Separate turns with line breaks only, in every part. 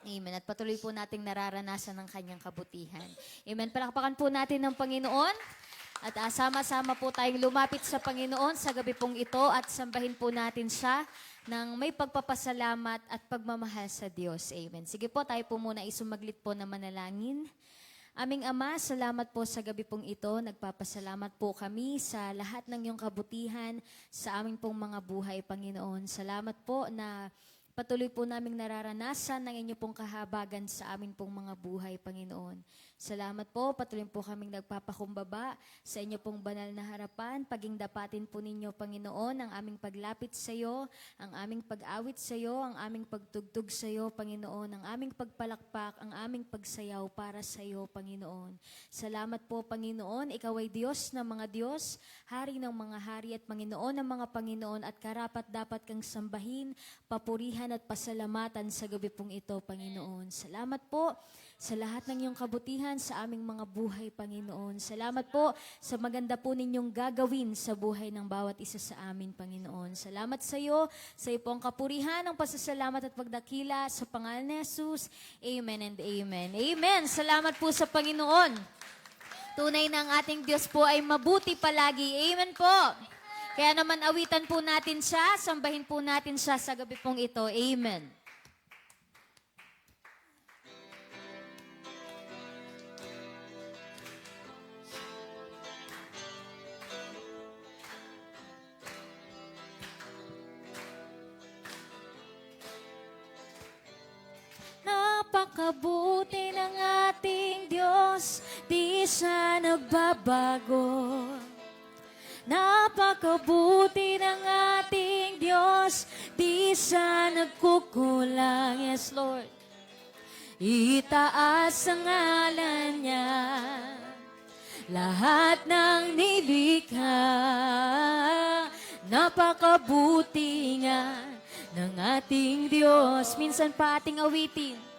Amen. At patuloy po nating nararanasan ng kanyang kabutihan. Amen. Palakpakan po natin ng Panginoon. At sama-sama po tayong lumapit sa Panginoon sa gabi pong ito at sambahin po natin siya ng may pagpapasalamat at pagmamahal sa Diyos. Amen. Sige po, tayo po muna isumaglit po na manalangin. Aming Ama, salamat po sa gabi pong ito. Nagpapasalamat po kami sa lahat ng iyong kabutihan sa aming pong mga buhay, Panginoon. Salamat po na patuloy po naming nararanasan ng inyo pong kahabagan sa amin pong mga buhay, Panginoon. Salamat po, patuloy po kaming nagpapakumbaba sa inyo pong banal na harapan. Paging dapatin po ninyo, Panginoon, ang aming paglapit sa iyo, ang aming pag-awit sa iyo, ang aming pagtugtog sa iyo, Panginoon, ang aming pagpalakpak, ang aming pagsayaw para sa iyo, Panginoon. Salamat po, Panginoon, ikaw ay Diyos ng mga Diyos, Hari ng mga hari at Panginoon ng mga Panginoon at karapat dapat kang sambahin, papurihan at pasalamatan sa gabi pong ito, Panginoon. Salamat po sa lahat ng iyong kabutihan sa aming mga buhay, Panginoon. Salamat po sa maganda po ninyong gagawin sa buhay ng bawat isa sa amin, Panginoon. Salamat sa iyo pong kapurihan, ang pasasalamat at pagdakila sa pangalan ni Jesus. Amen and amen. Amen. Salamat po sa Panginoon. Tunay ng ating Diyos po ay mabuti palagi. Amen po. Kaya naman awitan po natin siya, sambahin po natin siya sa gabi pong ito. Amen. Napakabuti ng ating Diyos, di siya nagbabago. Napakabuti ng ating Diyos, di siya nagkukulang. Yes, Lord. Itaas ang ngalan niya, lahat ng nilikha. Napakabuti nga ng ating Diyos. Minsan pa ating awitin.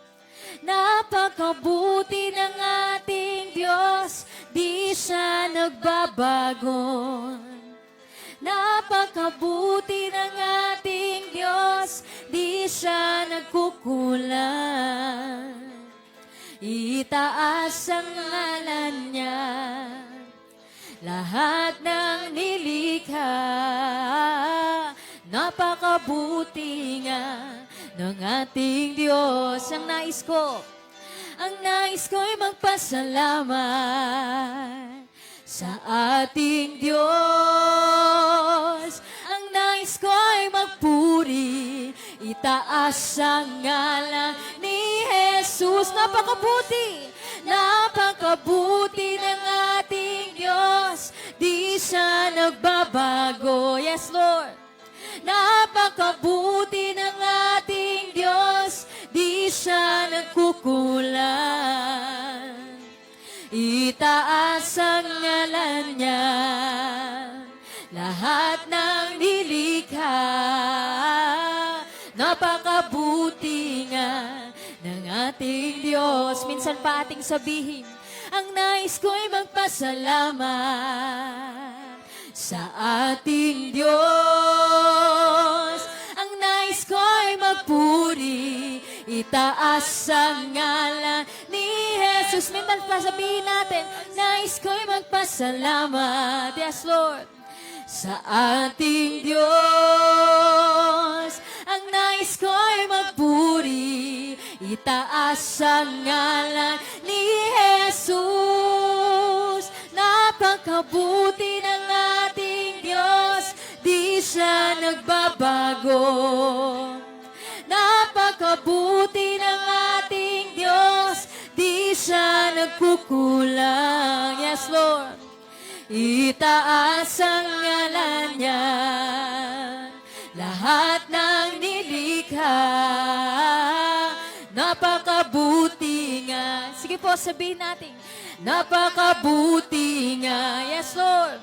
Napakabuti ng ating Diyos, di siya nagbabago. Napakabuti ng ating Diyos, di siya nagkukulang. Itaas ang ngalan niya, lahat ng nilikha. Napakabuti nga ng ating Diyos. Ang nais ko ay magpasalamat sa ating Diyos. Ang nais ko ay magpuri, itaas ang ngalan ni Jesus. Napakabuti ng ating Diyos, di siya nagbabago. Yes, Lord. Napakabuti ng ating Diyos, di siya nagkukulang. Itaas ang ngalan niya, lahat ng nilikha. Napakabuti nga ng ating Diyos. Minsan pa ating sabihin, ang nais ko'y magpasalamat sa ating Diyos. Ang nais ko'y magpuri, itaas ang ngalan ni Jesus. Minsan pa sabihin natin, nais ko'y magpasalamat, yes Lord, sa ating Diyos. Ang nais ko'y magpuri, itaas ang ngalan ni Jesus. Napakabuti ng ating Diyos, di siya nagbabago. Napakabuti ng ating Diyos, di siya nagkukulang. Yes, Lord. Itaas ang ngalan niya, lahat ng nilikha. Napakabuti nga. Sige po, sabihin natin. Napakabuti nga. Yes, Lord.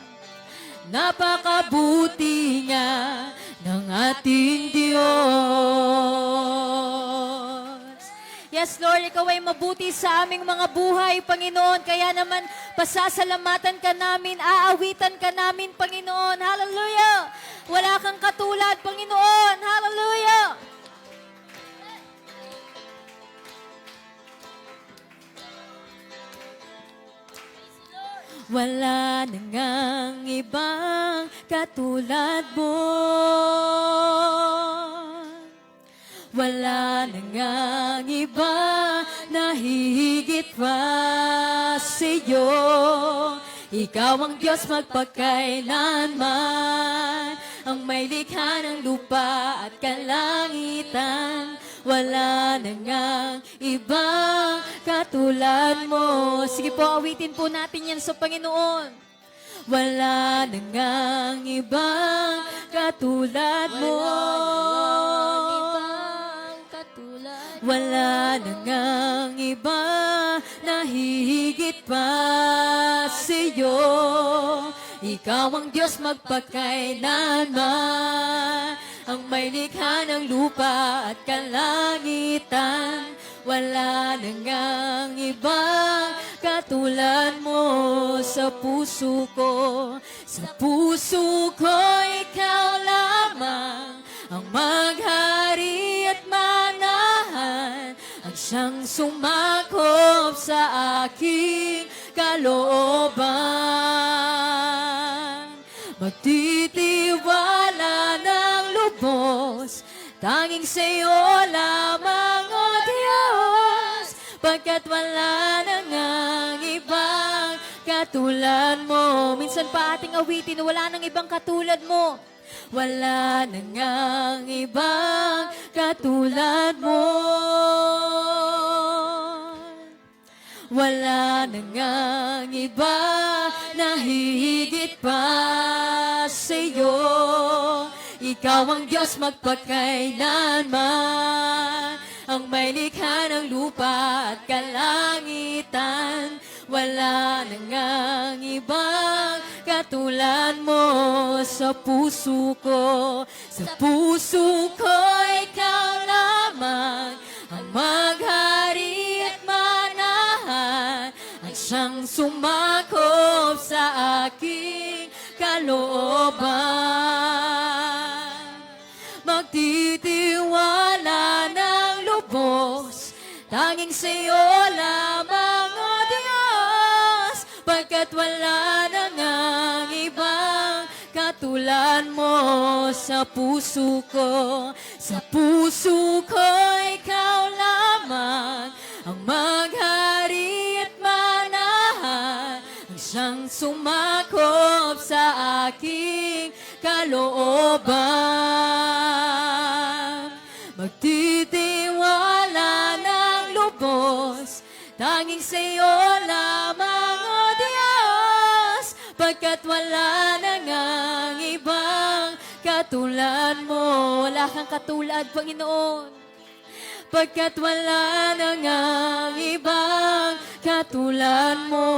Napakabuti nga ng ating Diyos. Yes, Lord, ikaw ay mabuti sa aming mga buhay, Panginoon. Kaya naman, pasasalamatan ka namin, aawitan ka namin, Panginoon. Hallelujah! Wala kang katulad, Panginoon. Hallelujah!
Wala na ngang ibang katulad mo. Wala na ngang iba na hihigit pa sa'yo. Ikaw ang Diyos magpakailanman, ang may likha ng lupa at kalangitan. Wala na ngang ibang katulad mo. Sige po, awitin po natin yan sa Panginoon. Wala na ngang ibang katulad mo. Wala na ngang iba na hihigit pa sa'yo. Ikaw ang Diyos magpakailanman, ang may likha ng lupa at kalangitan. Wala na ngang ibang katulad mo sa puso ko. Sa puso ko, ikaw lamang ang maghari at manahan, ang siyang sumakop sa aking kalooban. Magtitiwala ng lubos, tanging sa'yo lamang, O Diyos, pagkat wala na ngang ibang katulad mo. Minsan pa ating awitin, wala nang ibang katulad mo. Wala na ngang ibang katulad mo. Wala na ngang iba na hihigit pa sa'yo. Ikaw ang Diyos magpakailanman, ang may likha ng lupa at kalangitan. Wala na ngang ibang katulad mo sa puso ko. Sa puso ko, ikaw lamang ang maghari at manahan, ang siyang sumakop sa aking kalooban. Magtitiwala ng lubos, tanging sa'yo lamang, O Diyos, pagkat wala na ngang ibang katulad mo sa puso ko. Sa puso ko, ikaw lamang ang maghari at manahan, ang siyang sumakop sa aking kalooban. Magtitiwala ng lubos, tanging sa'yo lamang, O Diyos, pagkat wala na ngang ibang katulad mo. Wala kang katulad, Panginoon, pagkat wala na ngang ibang katulad mo.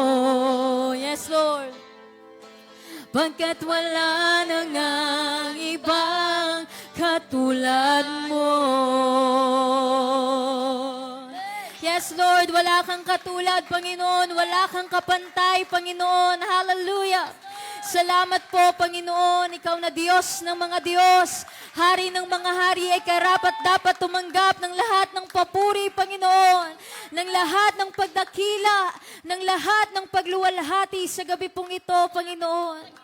Yes, Lord. Pagkat wala na ngang ibang katulad mo. Yes, Lord, wala kang katulad, Panginoon. Wala kang kapantay, Panginoon. Hallelujah. Salamat po, Panginoon. Ikaw na Diyos ng mga Diyos. Hari ng mga hari ay karapat dapat tumanggap ng lahat ng papuri, Panginoon. Ng lahat ng pagdakila, ng lahat ng pagluwalhati sa gabi pong ito, Panginoon.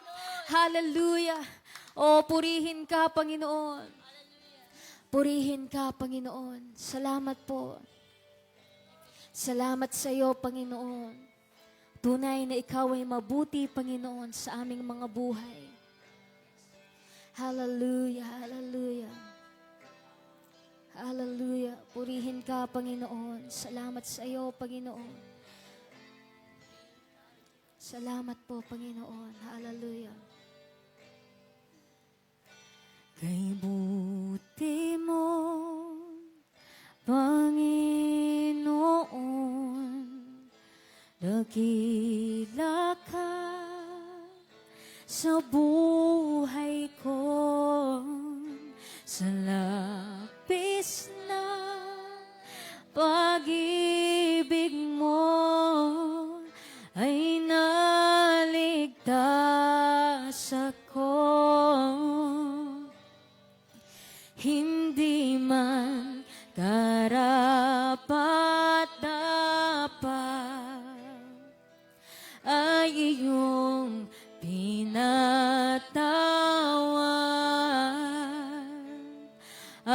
Hallelujah. O, purihin ka, Panginoon. Purihin ka, Panginoon. Salamat po. Salamat sa iyo, Panginoon. Tunay na ikaw ay mabuti, Panginoon, sa aming mga buhay. Hallelujah, hallelujah. Hallelujah. Purihin ka, Panginoon. Salamat sa iyo, Panginoon. Salamat po, Panginoon. Hallelujah. Kay buti mo, Panginoon, dakila ka sa buhay ko, sa lapis na pag-ibig mo ay naligtas ako. Hindi man karapat-dapat ay iyong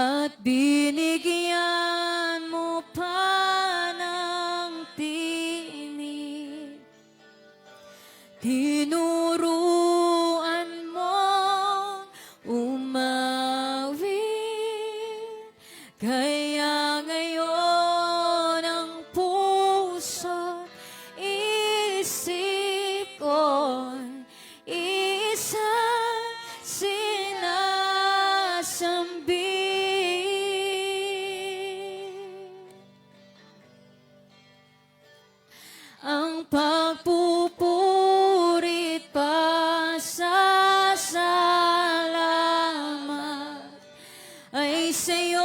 at binigyan mo pa ng tinig. Tinuruan mo umawit, kaya ngayon ang puso isip ko'y isang sinasambi. Ang pagpupurit pa sa salamat ay sa'yo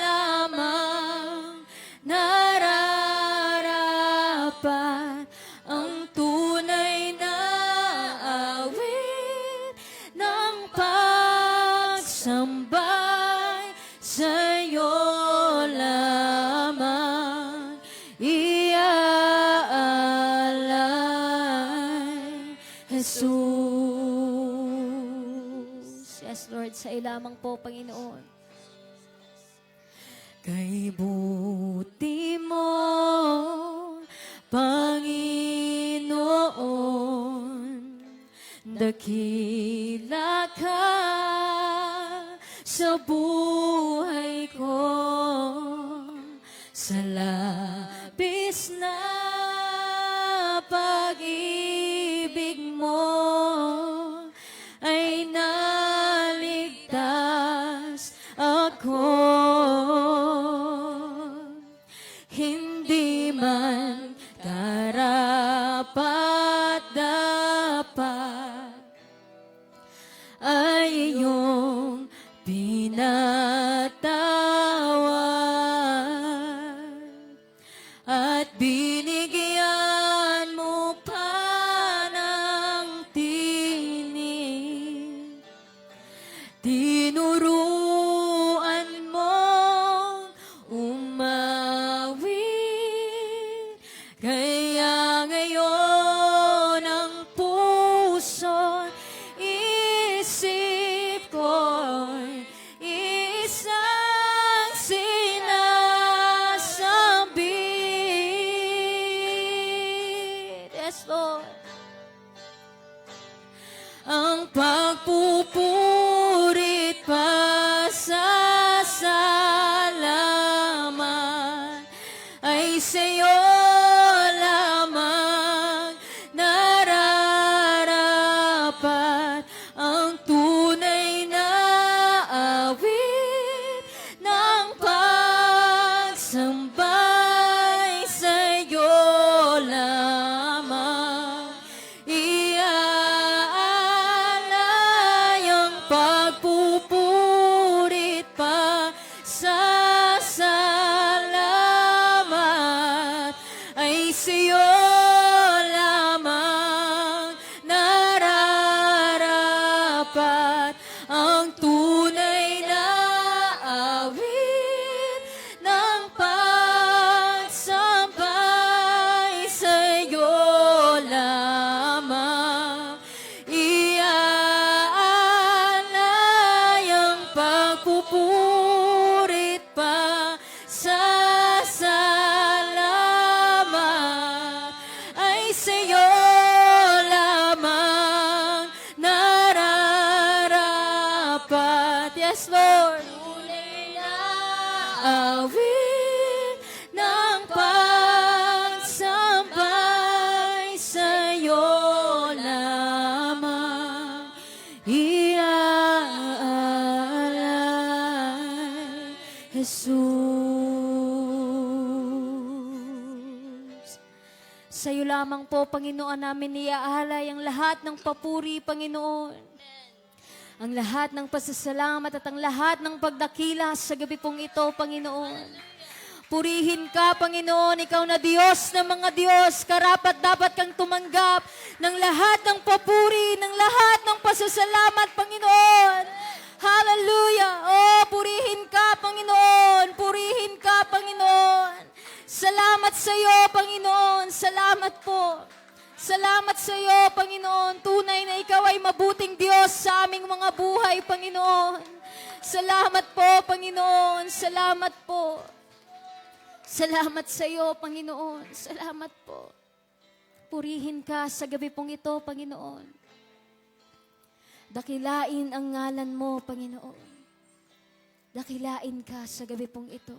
lamang nararapat. Ang tunay na awit ng pagsambay sa'yo lamang iaalay, Jesus.
Yes, Lord, sa ilamang po, Panginoon.
Kay buti mo, Panginoon, dakila ka sa buhay ko, sa labis na pag-ibig mo ay naligtas ako. Hindi man karapat-dapat ay iyong pinatawad at binigyan mo pa ng tinig. Tinuruan mo umawit, kaya ngayon ang puso isip ko'y isang sinasambit. Yes, Lord. Ang pagpupurit pa sa salamat ay sa'yo lamang nararapat. Ang tunay na awit ng pagsambay sa'yo lamang iaalay. Ang pagpupurit pa sa salamat ay sa'yo lamang nararapat. Ang tunay na awit ng pagsambay sa'yo lamang iaalay. Ang pagpupurit pa sa salamat ay sa'yo lamang nararapat. Yes, Lord. Tunay na awit ng pagsambay sa'yo lamang iaalay, Jesus.
Sa'yo lamang po, Panginoon, namin iaalay ang lahat ng papuri, Panginoon. Ang lahat ng pasasalamat at ang lahat ng pagdakila sa gabi pong ito, Panginoon. Purihin ka, Panginoon, ikaw na Diyos ng mga Diyos. Karapat dapat kang tumanggap ng lahat ng papuri, ng lahat ng pasasalamat, Panginoon. Hallelujah! Oh, purihin ka, Panginoon. Purihin ka, Panginoon. Salamat sa iyo, Panginoon. Salamat po. Salamat sa iyo, Panginoon. Tunay na ikaw ay mabuting Diyos sa aming mga buhay, Panginoon.
Salamat po, Panginoon. Salamat po. Salamat sa iyo, Panginoon. Salamat po. Purihin ka sa gabi pong ito, Panginoon. Dakilain ang ngalan mo, Panginoon. Dakilain ka sa gabi pong ito.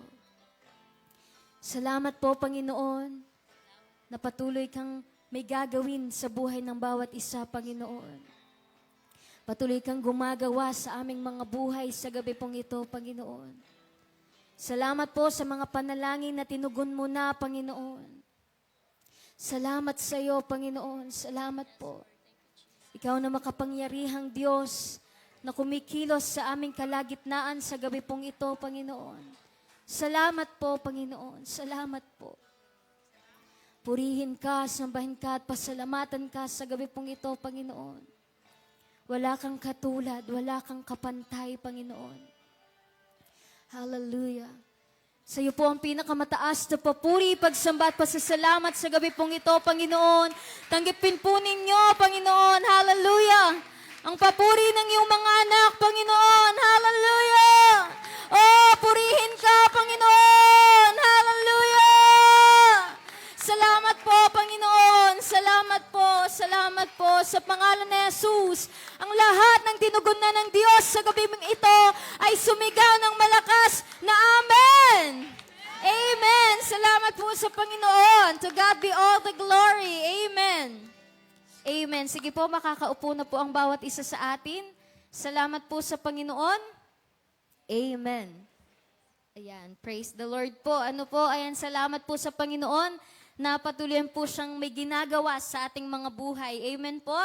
Salamat po, Panginoon, na patuloy kang may gagawin sa buhay ng bawat isa, Panginoon. Patuloy kang gumagawa sa aming mga buhay sa gabi pong ito, Panginoon. Salamat po sa mga panalangin na tinugon mo na, Panginoon. Salamat sa iyo, Panginoon. Salamat po. Ikaw na makapangyarihang Diyos na kumikilos sa aming kalagitnaan sa gabi pong ito, Panginoon. Salamat po, Panginoon. Salamat po. Purihin ka, sambahin ka at pasalamatan ka sa gabi pong ito, Panginoon. Wala kang katulad, wala kang kapantay, Panginoon. Hallelujah. Sa iyo po ang pinakamataas na papuri, pagsamba at pasasalamat sa gabi pong ito, Panginoon. Tanggapin po ninyo, Panginoon. Hallelujah. Ang papuri ng iyong mga anak, Panginoon. Hallelujah. Oh, purihin ka, Panginoon. Hallelujah. Salamat po, Panginoon. Salamat po. Salamat po sa pangalan ni Jesus. Ang lahat ng tinugon na ng Diyos sa gabi mong ito ay sumigaw ng malakas na Amen. Amen. Salamat po sa Panginoon. To God be all the glory. Amen. Amen. Sige po, makakaupo na po ang bawat isa sa atin. Salamat po sa Panginoon. Amen. Ayan, praise the Lord po. Ano po, ayan, salamat po sa Panginoon na patuloy po siyang may ginagawa sa ating mga buhay. Amen po.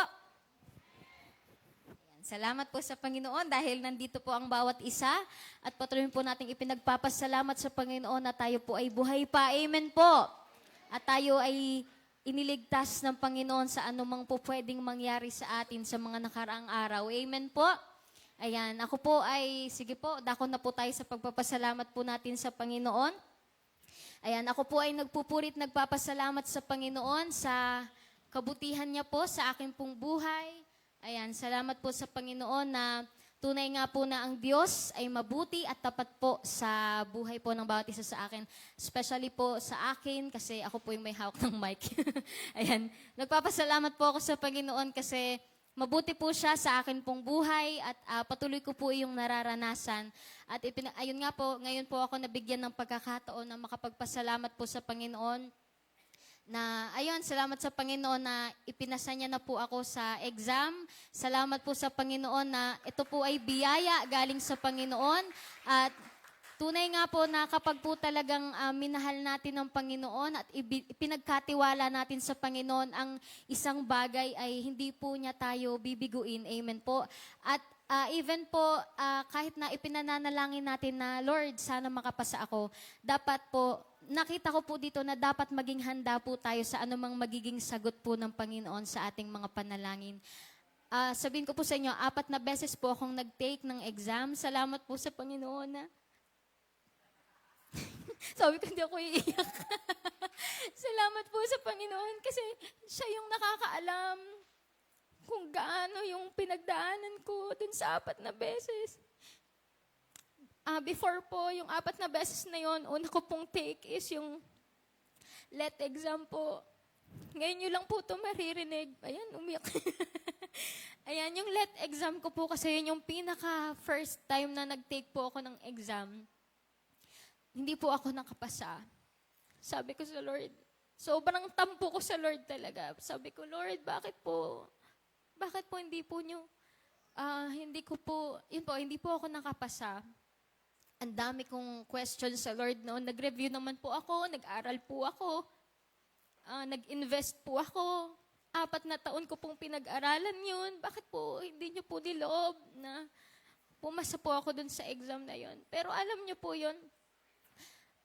Ayan, salamat po sa Panginoon dahil nandito po ang bawat isa at patuloy po nating ipinagpapasalamat sa Panginoon na tayo po ay buhay pa. Amen po. At tayo ay iniligtas ng Panginoon sa anumang po pwedeng mangyari sa atin sa mga nakaraang araw. Amen po. Ayan, ako po ay, sige po, dako na po tayo sa pagpapasalamat po natin sa Panginoon. Ayan, ako po ay nagpupurit, nagpapasalamat sa Panginoon sa kabutihan niya po sa akin pong buhay. Ayan, salamat po sa Panginoon na tunay nga po na ang Diyos ay mabuti at tapat po sa buhay po ng bawat isa sa akin. Especially po sa akin kasi ako po yung may hawak ng mic. Ayan, nagpapasalamat po ako sa Panginoon kasi mabuti po siya sa akin pong buhay at patuloy ko po yung nararanasan. At ayun nga po, ngayon po ako nabigyan ng pagkakataon na makapagpasalamat po sa Panginoon. Na ayun, salamat sa Panginoon na ipinasa niya na po ako sa exam. Salamat po sa Panginoon na ito po ay biyaya galing sa Panginoon. At tunay nga po na kapag po talagang minahal natin ng Panginoon at ipinagkatiwala natin sa Panginoon ang isang bagay ay hindi po niya tayo bibiguin. Amen po. At even po, kahit na ipinananalangin natin na, Lord, sana makapasa ako, dapat po, nakita ko po dito na dapat maging handa po tayo sa anumang magiging sagot po ng Panginoon sa ating mga panalangin. Sabihin ko po sa inyo, 4 na beses po akong nag-take ng exam. Salamat po sa Panginoon na sabi ko, hindi ako iiyak. Salamat po sa Panginoon kasi siya yung nakakaalam kung gaano yung pinagdaanan ko dun sa 4 na beses. Before po, yung 4 na beses na yon, una ko pong take is yung let exam po. Ngayon nyo lang po ito maririnig. Ayan, umiyak. Ayan, yung let exam ko po kasi yun yung pinaka first time na nag-take po ako ng exam. Hindi po ako nakapasa. Sabi ko sa Lord, sobrang tampo ko sa Lord talaga. Sabi ko, Lord, bakit po hindi po nyo, hindi po ako nakapasa. Ang dami kong questions sa Lord noon. Nag-review naman po ako, nag-aral po ako, nag-invest po ako. 4 na taon ko pong pinag-aralan yun. Bakit po hindi nyo po niloob na pumasa po ako dun sa exam na yun? Pero alam nyo po yun,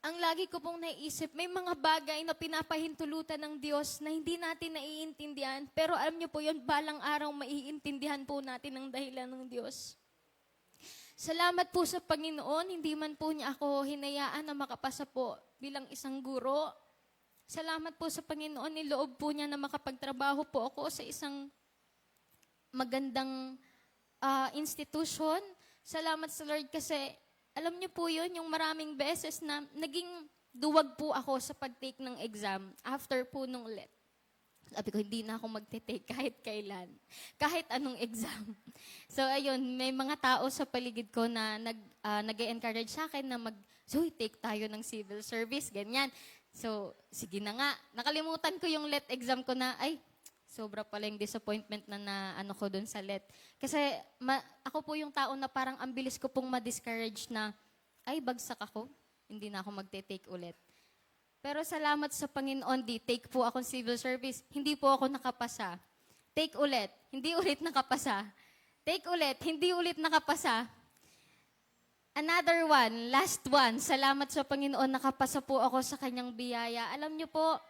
ang lagi ko pong naiisip, may mga bagay na pinapahintulutan ng Diyos na hindi natin naiintindihan. Pero alam niyo po yun, balang araw maiintindihan po natin ang dahilan ng Diyos. Salamat po sa Panginoon, hindi man po niya ako hinayaan na makapasa po bilang isang guro. Salamat po sa Panginoon, niloob po niya na makapagtrabaho po ako sa isang magandang institution.
salamat sa Lord kasi alam niyo po yun, yung maraming beses na naging duwag po ako sa pag-take ng exam after po nung let. Sabi ko, hindi na ako magte-take kahit kailan. Kahit anong exam. So, ayun, may mga tao sa paligid ko na nag-encourage sa akin na take tayo ng civil service, ganyan. So, sige na nga. Nakalimutan ko yung let exam ko na, sobra pala yung disappointment na ano ko dun sa let. Kasi ako po yung tao na parang ang bilis ko pong ma-discourage na, bagsak ako. Hindi na ako magte-take ulit. Pero salamat sa Panginoon, take po akong civil service. Hindi po ako nakapasa. Take ulit. Hindi ulit nakapasa. Take ulit. Hindi ulit nakapasa. Another one, last one. Salamat sa Panginoon, nakapasa po ako sa kanyang biyaya. Alam niyo po,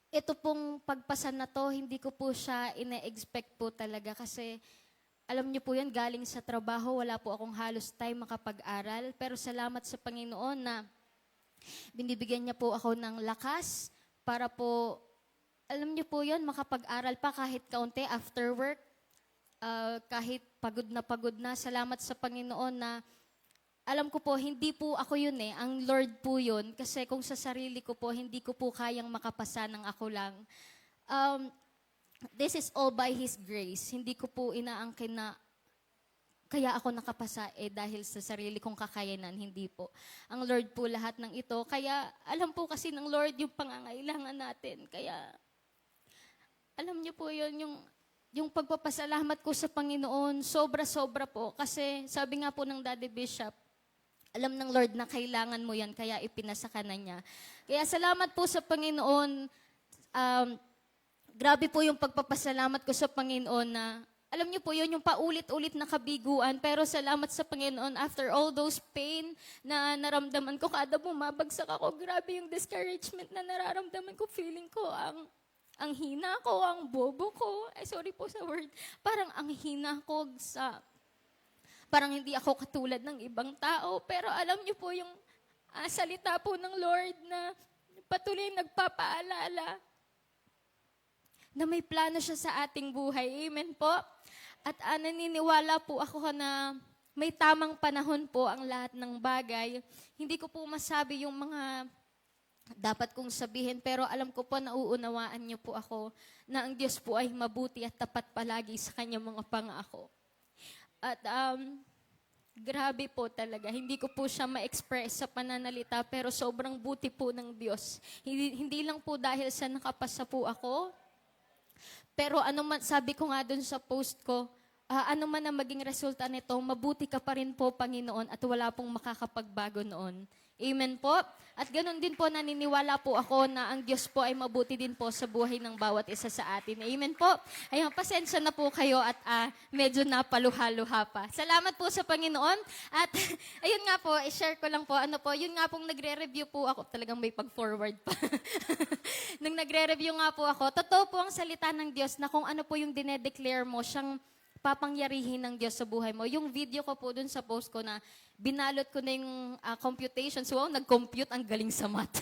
ito pong pagpasa na to, hindi ko po siya ina-expect po talaga kasi alam niyo po yan, galing sa trabaho, wala po akong halos time makapag-aral. Pero salamat sa Panginoon na binibigyan niya po ako ng lakas para po, alam niyo po yun, makapag-aral pa kahit kaunti after work, kahit pagod na. Salamat sa Panginoon na alam ko po, hindi po ako yun ang Lord po yun. Kasi kung sa sarili ko po, hindi ko po kayang makapasa ng ako lang. This is all by His grace. Hindi ko po inaangkin na kaya ako nakapasa dahil sa sarili kong kakayanan, hindi po. Ang Lord po lahat ng ito. Kaya alam po kasi ng Lord yung pangangailangan natin. Kaya alam niyo po yun, yung pagpapasalamat ko sa Panginoon, sobra-sobra po. Kasi sabi nga po ng Daddy Bishop, alam ng Lord na kailangan mo yan, kaya ipinasa ka na niya. Kaya salamat po sa Panginoon. Grabe po yung pagpapasalamat ko sa Panginoon na alam niyo po yun, yung paulit-ulit na kabiguan. Pero salamat sa Panginoon, after all those pain na naramdaman ko, kada bumabagsak ako, grabe yung discouragement na nararamdaman ko. Feeling ko, ang hina ko, ang bobo ko. Sorry po sa word. Parang ang hina ko parang hindi ako katulad ng ibang tao. Pero alam niyo po yung salita po ng Lord na patuloy nagpapaalala na may plano siya sa ating buhay. Amen po. At naniniwala po ako na may tamang panahon po ang lahat ng bagay. Hindi ko po masabi yung mga dapat kong sabihin, pero alam ko po, nauunawaan niyo po ako na ang Diyos po ay mabuti at tapat palagi sa kanyang mga pangako. At grabe po talaga. Hindi ko po siya ma-express sa pananalita, pero sobrang buti po ng Diyos. Hindi lang po dahil sa nakapasa po ako, pero ano man, sabi ko nga dun sa post ko, ano man ang maging resulta nito, mabuti ka pa rin po, Panginoon, at wala pong makakapagbago noon. Amen po. At ganun din po, naniniwala po ako na ang Diyos po ay mabuti din po sa buhay ng bawat isa sa atin. Amen po. Ayun, pasensya na po kayo at medyo napaluha-luha pa. Salamat po sa Panginoon. At ayun nga po, i-share ko lang po, yun nga pong nagre-review po ako, talagang may pag-forward pa. Nung nagre-review nga po ako, totoo po ang salita ng Diyos na kung ano po yung dinedeclare mo, siyang papangyarihin ng Diyos sa buhay mo. Yung video ko po dun sa post ko na binalot ko na yung computation. So, nag-compute, ang galing sa math.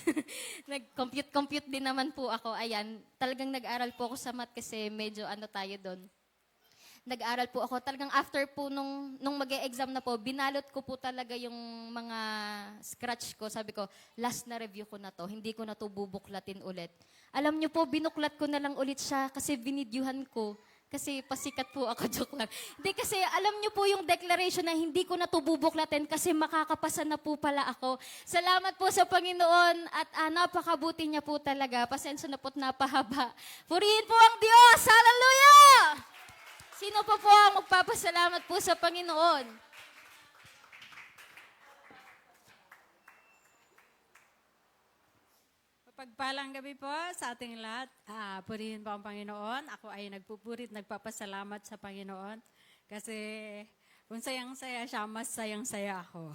Nag-compute din naman po ako. Ayan, talagang nag-aral po ako sa math kasi medyo tayo doon. Nag-aral po ako. Talagang after po nung mag-e-exam na po, binalot ko po talaga yung mga scratch ko. Sabi ko, last na review ko na to. Hindi ko na to bubuklatin ulit. Alam niyo po, binuklat ko na lang ulit siya kasi binidyuhan ko. Kasi pasikat po ako, joke lang. Hindi kasi alam niyo po yung declaration na hindi ko na to bubuklatin kasi makakapasa na po pala ako. Salamat po sa Panginoon at napakabuti niya po talaga. Pasensya na po't napahaba. Purihin po ang Diyos! Hallelujah! Sino pa po ang magpapasalamat po sa Panginoon?
Pagpalang gabi po sa ating lahat. Purihin po ang Panginoon. Ako ay nagpupurit, nagpapasalamat sa Panginoon. Kasi kung sayang-saya siya, mas sayang-saya ako.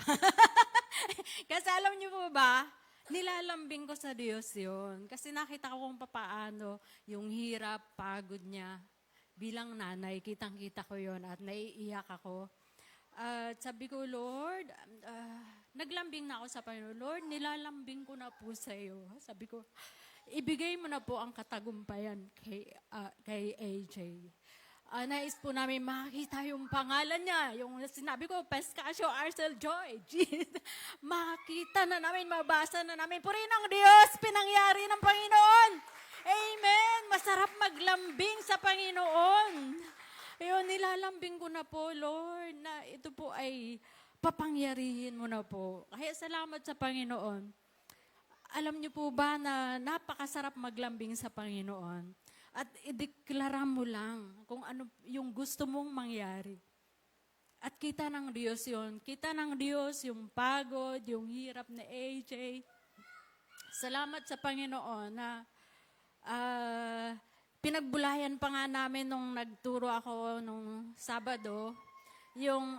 Kasi alam niyo po ba, nilalambing ko sa Diyos yun. Kasi nakita ko kung papaano yung hirap, pagod niya. Bilang nanay, kitang-kita ko yon at naiiyak ako. At sabi ko, Lord, naglambing na ako sa Panginoon. Lord, nilalambing ko na po sa iyo. Sabi ko, ibigay mo na po ang katagumpayan kay AJ. nais po namin makita yung pangalan niya. Yung sinabi ko, Pescasio Arcel Joy. Makita na namin, mabasa na namin. Purihin ang Diyos, pinangyari ng Panginoon. Amen. Masarap maglambing sa Panginoon. Ayun, nilalambing ko na po, Lord, na ito po ay papangyarihin mo na po. Kaya salamat sa Panginoon. Alam niyo po ba na napakasarap maglambing sa Panginoon? At ideklara mo lang kung ano yung gusto mong mangyari. At kita ng Diyos yun. Kita ng Diyos yung pagod, yung hirap na AJ. Salamat sa Panginoon na pinagbulayan pa nga namin nung nagturo ako nung Sabado, yung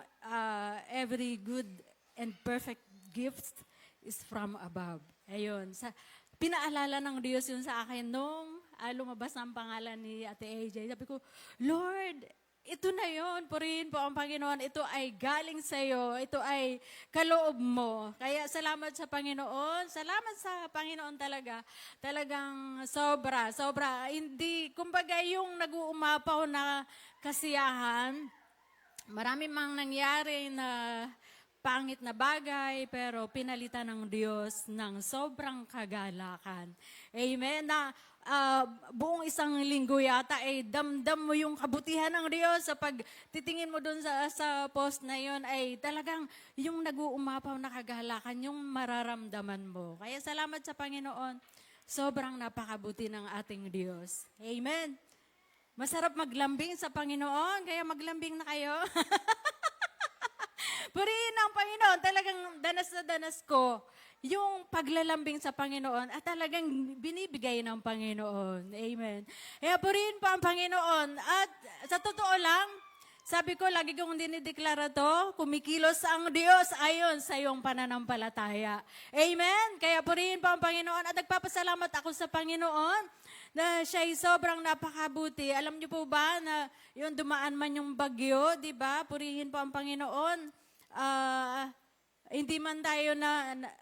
every good and perfect gift is from above. Ayun. Pinaalala ng Diyos yun sa akin nung lumabas ang pangalan ni Ate AJ. Sabi ko, Lord, ito na yun. Purihin po ang Panginoon. Ito ay galing sa iyo. Ito ay kaloob mo. Kaya salamat sa Panginoon. Salamat sa Panginoon talaga. Talagang sobra. Hindi, kumbaga yung nag-uumapaw na kasiyahan, marami mang nangyari na pangit na bagay, pero pinalitan ng Diyos ng sobrang kagalakan. Amen. Na buong isang linggo yata, damdam mo yung kabutihan ng Diyos. Sa pagtitingin mo dun sa post na yun, ay talagang yung nag-uumapaw na kagalakan, yung mararamdaman mo. Kaya salamat sa Panginoon. Sobrang napakabuti ng ating Diyos. Amen. Masarap maglambing sa Panginoon, kaya maglambing na kayo. Purihin ang Panginoon, talagang danas na danas ko yung paglalambing sa Panginoon at talagang binibigay ng Panginoon. Amen. Kaya purihin po ang Panginoon. At sa totoo lang, sabi ko, lagi kong dinideklara to, kumikilos ang Diyos ayon sa iyong pananampalataya. Amen. Kaya purihin po ang Panginoon at nagpapasalamat ako sa Panginoon na siya'y sobrang napakabuti. Alam niyo po ba na yung dumaan man yung bagyo, di ba? Purihin po ang Panginoon. Hindi man tayo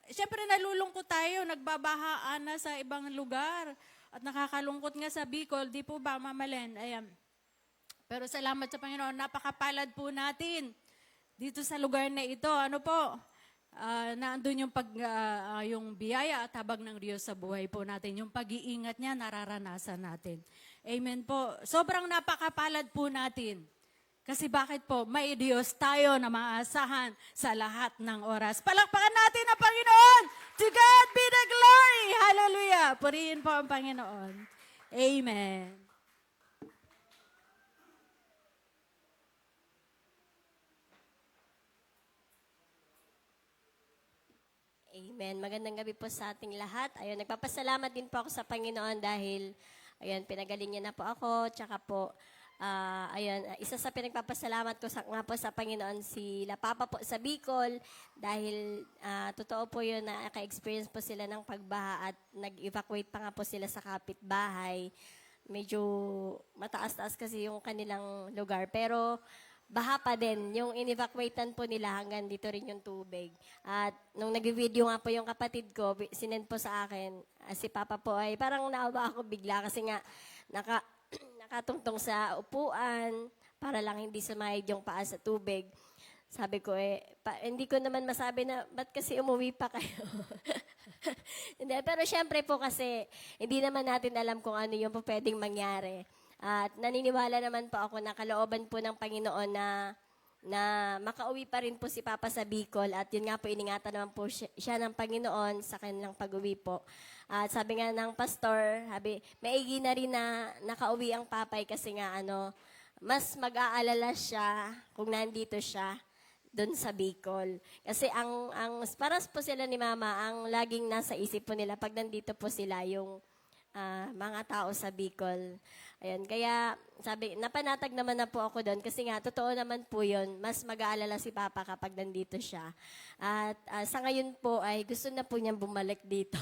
siyempre nalulungkot tayo, nagbabahaan na sa ibang lugar. At nakakalungkot nga sa Bicol, di po ba, Mama Len? Ayan. Pero salamat sa Panginoon, napakapalad po natin dito sa lugar na ito. Ano po? Naandun yung biyaya at habag ng Diyos sa buhay po natin. Yung pag-iingat niya, nararanasan natin. Amen po. Sobrang napakapalad po natin. Kasi bakit po? May Diyos tayo na maasahan sa lahat ng oras. Palakpakan natin ang Panginoon! To God be the glory! Hallelujah! Purihin po ang Panginoon. Amen.
Amen. Magandang gabi po sa ating lahat. Ayun, nagpapasalamat din po ako sa Panginoon dahil, ayun, pinagaling niya na po ako. Tsaka po, isa sa pinagpapasalamat ko nga po sa Panginoon, si La Papa po sa Bicol. Dahil, totoo po yun na naka-experience po sila ng pagbaha at nag-evacuate pa nga po sila sa kapitbahay. Medyo mataas-taas kasi yung kanilang lugar. Pero, baha pa din. Yung in-evacuatean po nila hanggang dito rin yung tubig. At nung nag-video nga po yung kapatid ko, sinend po sa akin, si Papa po ay parang naawa ako bigla kasi nga nakatungtong sa upuan para lang hindi sumayad yung paa sa tubig. Sabi ko hindi ko naman masabi na, ba't kasi umuwi pa kayo? Hindi, pero syempre po kasi hindi naman natin alam kung ano yung po pwedeng mangyari. At naniniwala naman po ako na kalooban po ng Panginoon na makauwi pa rin po si Papa sa Bicol. At yun nga po, iningatan naman po siya ng Panginoon sa kanilang pag-uwi po. At sabi nga ng pastor, maigi na rin na nakauwi ang papay kasi nga mas mag-aalala siya kung nandito siya doon sa Bicol. Kasi ang paras po sila ni Mama, ang laging nasa isip po nila pag nandito po sila yung mga tao sa Bicol. Ayan, kaya napanatag naman na po ako doon kasi nga, totoo naman po yun, mas mag-aalala si Papa kapag nandito siya. At sa ngayon po ay gusto na po niyang bumalik dito.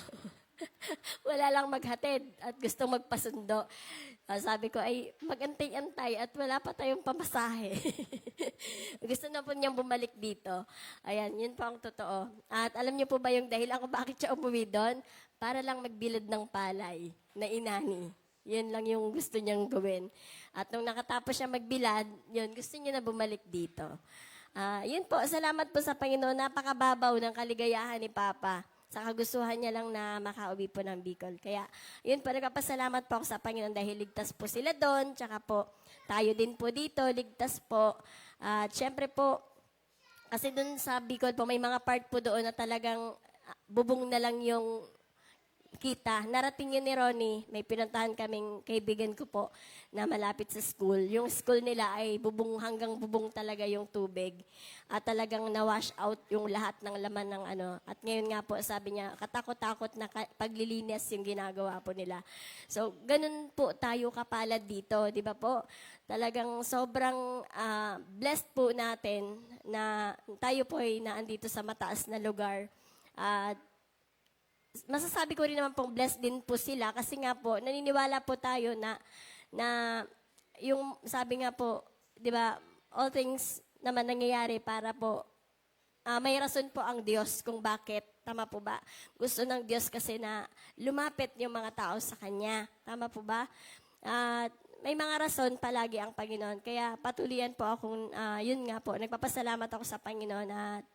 Wala lang maghatid at gusto magpasundo. Sabi ko ay mag-antay-antay at wala pa tayong pamasahe. Gusto na po niyang bumalik dito. Ayan, yun po ang totoo. At alam niyo po ba yung dahilan kung bakit siya umuwi doon? Para lang magbilad ng palay na inani. Yan lang yung gusto niyang gawin. At nung nakatapos siya magbilad, yun, gusto niya na bumalik dito. Yun po, salamat po sa Panginoon. Napakababaw ng kaligayahan ni Papa. Sa kagustuhan niya lang na makauwi po ng Bicol. Kaya, yun po, nagpapasalamat po ako sa Panginoon dahil ligtas po sila doon. Tsaka po, tayo din po dito, ligtas po. At syempre po, kasi doon sa Bicol po, may mga part po doon na talagang bubong na lang yung kita. Narating yun ni Ronnie, may pinuntahan kaming kaibigan ko po na malapit sa school. Yung school nila ay bubong hanggang bubong talaga yung tubig. At talagang na-wash out yung lahat ng laman ng ano. At ngayon nga po sabi niya, katakot-takot na paglilinis yung ginagawa po nila. So, ganun po tayo kapalad dito, di ba po? Talagang sobrang blessed po natin na tayo po ay naandito sa mataas na lugar. At masasabi ko rin naman pong blessed din po sila kasi nga po, naniniwala po tayo na yung sabi nga po, di ba, all things naman nangyayari para po, may rason po ang Diyos kung bakit. Tama po ba? Gusto ng Diyos kasi na lumapit yung mga tao sa Kanya. Tama po ba? At may mga rason palagi ang Panginoon. Kaya patuloyan po akong, yun nga po, nagpapasalamat ako sa Panginoon at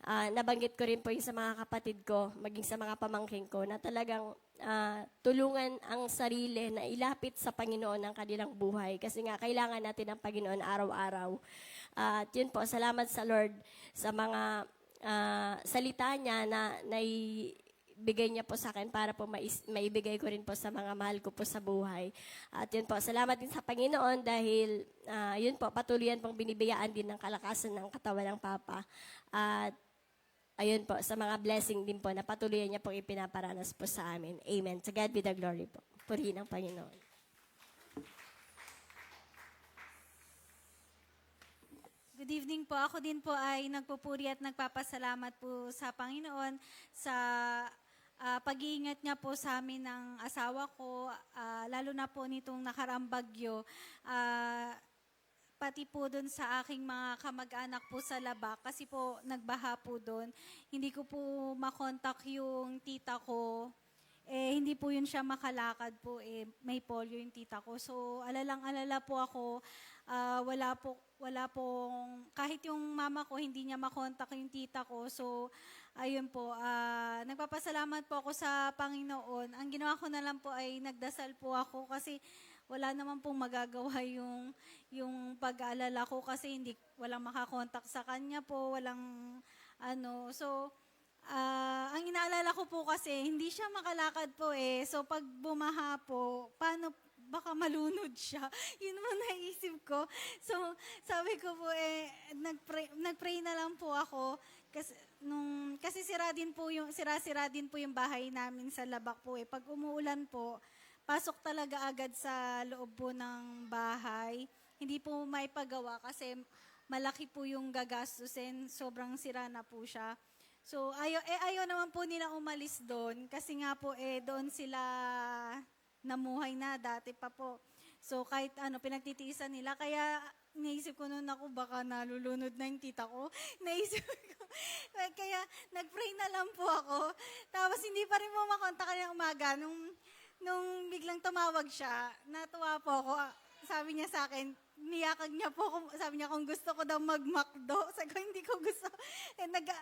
nabanggit ko rin po yung sa mga kapatid ko, maging sa mga pamangking ko, na talagang tulungan ang sarili na ilapit sa Panginoon ang kanilang buhay. Kasi nga, kailangan natin ang Panginoon araw-araw. At yun po, salamat sa Lord sa mga salita niya na naibigay niya po sa akin para po maibigay ko rin po sa mga mahal ko po sa buhay. At yun po, salamat din sa Panginoon dahil yun po, patuloyan pong binibigyan din ng kalakasan ng katawan ng Papa. At ayun po, sa mga blessing din po na patuloy niya pong ipinaparanas po sa amin. Amen. To God be the glory po. Purihin ang Panginoon.
Good evening po. Ako din po ay nagpupuri at nagpapasalamat po sa Panginoon sa pag-iingat niya po sa amin ng asawa ko, lalo na po nitong nakaraang bagyo. Pati po doon sa aking mga kamag-anak po sa Laba, kasi po nagbaha po doon. Hindi ko po makontak yung tita ko. Hindi po yun siya makalakad po. May polio yung tita ko. So, alalang-alala po ako. Wala pong, kahit yung mama ko, hindi niya makontak yung tita ko. So, ayun po, nagpapasalamat po ako sa Panginoon. Ang ginawa ko na lang po ay nagdasal po ako kasi wala naman pong magagawa yung pag-aalala ko kasi walang makakontak sa kanya po, walang ano. So, ang inaalala ko po kasi, hindi siya makalakad po So, pag bumaha po, baka malunod siya. Yun naman naisip ko. So, sabi ko po nagpray na lang po ako kasi sira din po yung bahay namin sa Labak po Pag umuulan po, pasok talaga agad sa loob po ng bahay. Hindi po maipagawa kasi malaki po yung gagastusin. Sobrang sira na po siya. So, ayaw naman po nila umalis doon kasi nga po doon sila namuhay na dati pa po. So, kahit pinagtitiisan nila. Kaya, naisip ko noon ako, baka nalulunod na yung tita ko. Naisip ko. Kaya, nag-pray na lang po ako. Tapos, hindi pa rin po makontak ng umaga. Nung biglang tumawag siya, natuwa po ako. Sabi niya sa akin, niyakag niya po ako. Sabi niya kung gusto ko daw mag-McDo. Sabi ko, hindi ko gusto.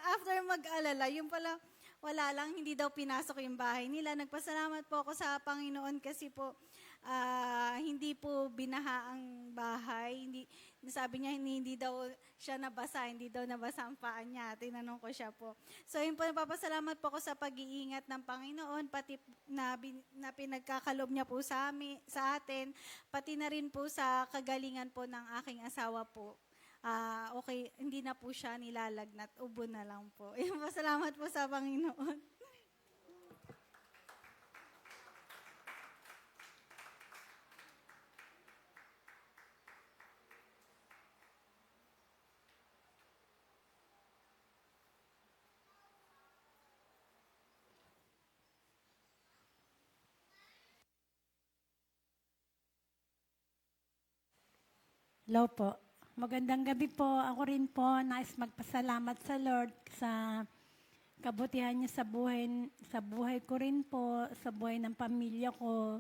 After mag-alala, yung pala, wala lang, hindi daw pinasok yung bahay nila. Nagpasalamat po ako sa Panginoon kasi po, hindi po binaha ang bahay. Sabi niya, hindi daw siya nabasa, hindi daw nabasa ang paa niya. Tinanong ko siya po. So, yun po, napapasalamat po ako sa pag-iingat ng Panginoon, pati na pinagkakalob niya po sa atin, pati na rin po sa kagalingan po ng aking asawa po. Okay, hindi na po siya nilalagnat, ubo na lang po. Yun po, salamat po sa Panginoon.
Hello po. Magandang gabi po. Ako rin po nais magpasalamat sa Lord sa kabutihan niya sa buhay ko rin po, sa buhay ng pamilya ko.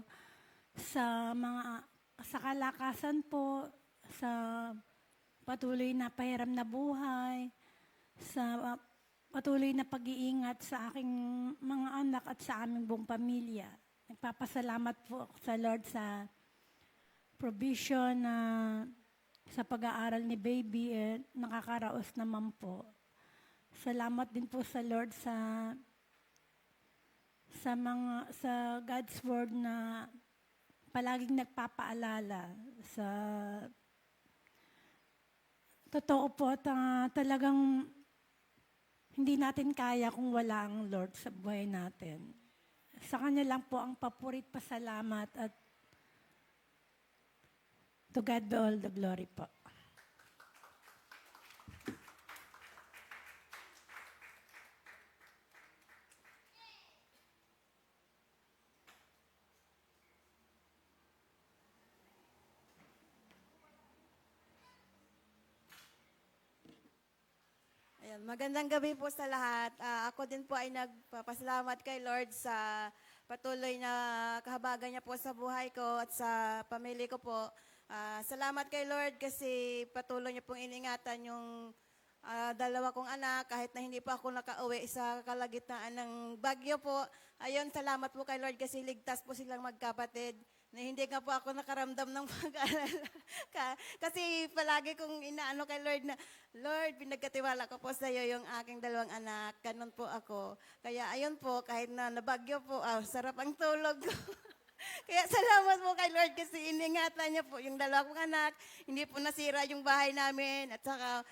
sa mga sa kalakasan po, sa patuloy na pahiram na buhay, sa patuloy na pag-iingat sa aking mga anak at sa aming buong pamilya. Nagpapasalamat po ako sa Lord sa provision na sa pag-aaral ni baby, nakakaraos naman po. Salamat din po sa Lord sa God's word na palaging nagpapaalala sa totoo po talagang hindi natin kaya kung wala ang Lord sa buhay natin. Sa Kanya lang po ang papurit pasalamat at to God be all the glory po.
Ayan, magandang gabi po sa lahat. Ako din po ay nagpapasalamat kay Lord sa patuloy na kahabagan niya po sa buhay ko at sa pamilya ko po. Salamat kay Lord kasi patuloy niya pong iningatan yung dalawa kong anak kahit na hindi pa ako nakauwi sa kalagitnaan ng bagyo po. Ayun, salamat po kay Lord kasi ligtas po silang magkapatid na hindi nga po ako nakaramdam ng pag-alala. Kasi palagi kong inaano kay Lord na, Lord, pinagkatiwala ko po sa iyo yung aking dalawang anak. Ganun po ako. Kaya ayun po, kahit na nabagyo po, sarap ang tulog ko. Kaya salamat po kay Lord kasi iningatan niya po yung dalawa kong anak. Hindi po nasira yung bahay namin. At saka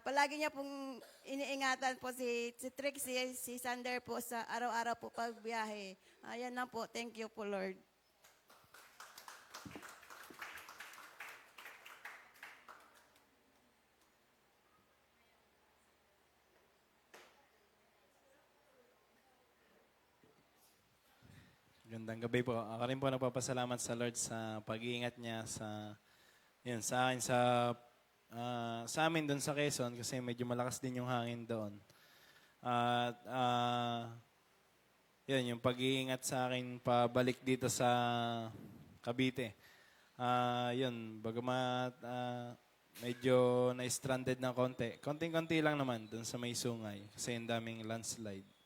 palagi niya pong iniingatan po si Trixie, si Sander po sa araw-araw po pagbiyahe. Ayan na po. Thank you po, Lord.
Gandang gabi po. Ako rin po nagpapasalamat sa Lord sa pag-iingat niya sa akin, sa amin doon sa Quezon kasi medyo malakas din yung hangin doon. At yun, yung pag-iingat sa akin pabalik dito sa Cavite. Yun, bagamat medyo na-stranded ng konti. Konting-konti lang naman doon sa may sungay kasi yung daming landslide.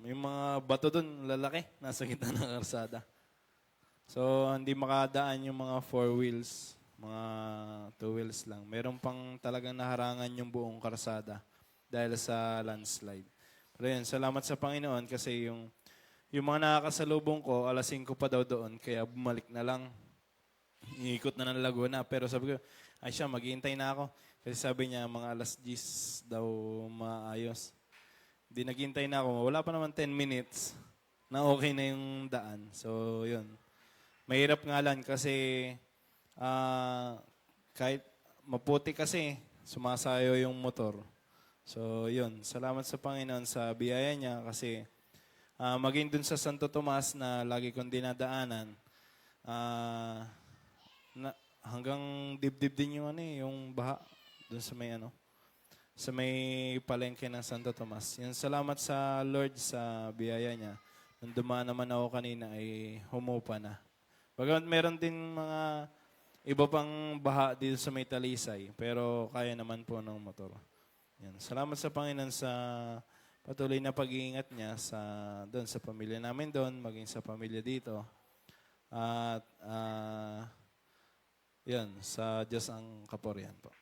Yung mga bato doon, lalaki, nasa gitna ng karsada. So, hindi makadaan yung mga 4 wheels, mga 2 wheels lang. Meron pang talagang naharangan yung buong karsada dahil sa landslide. Pero yun, salamat sa Panginoon kasi yung mga nakakasalubong ko, 5:00 pa daw doon, kaya bumalik na lang. Iikot na ng Laguna. Pero sabi ko, ay siya, maghihintay na ako. Kasi sabi niya, mga 10:00 daw maayos. Di naghintay na ako. Wala pa naman 10 minutes na okay na yung daan. So, yun. Mahirap nga lang kasi kahit maputi kasi, sumasayo yung motor. So, yun. Salamat sa Panginoon sa biyaya niya kasi maging dun sa Santo Tomas na lagi kong dinadaanan, hanggang dibdib din yung baha dun sa may palengke ng Santo Tomas. Yan, salamat sa Lord sa biyaya niya. Nung dumaan naman ako kanina ay humupa na. Bagamat meron din mga iba pang baha dito sa may Talisay, pero kaya naman po ng motor. Yan, salamat sa Panginoon sa patuloy na pag-iingat niya doon sa pamilya namin doon, maging sa pamilya dito. At yan, sa Diyos ang kapurihan po.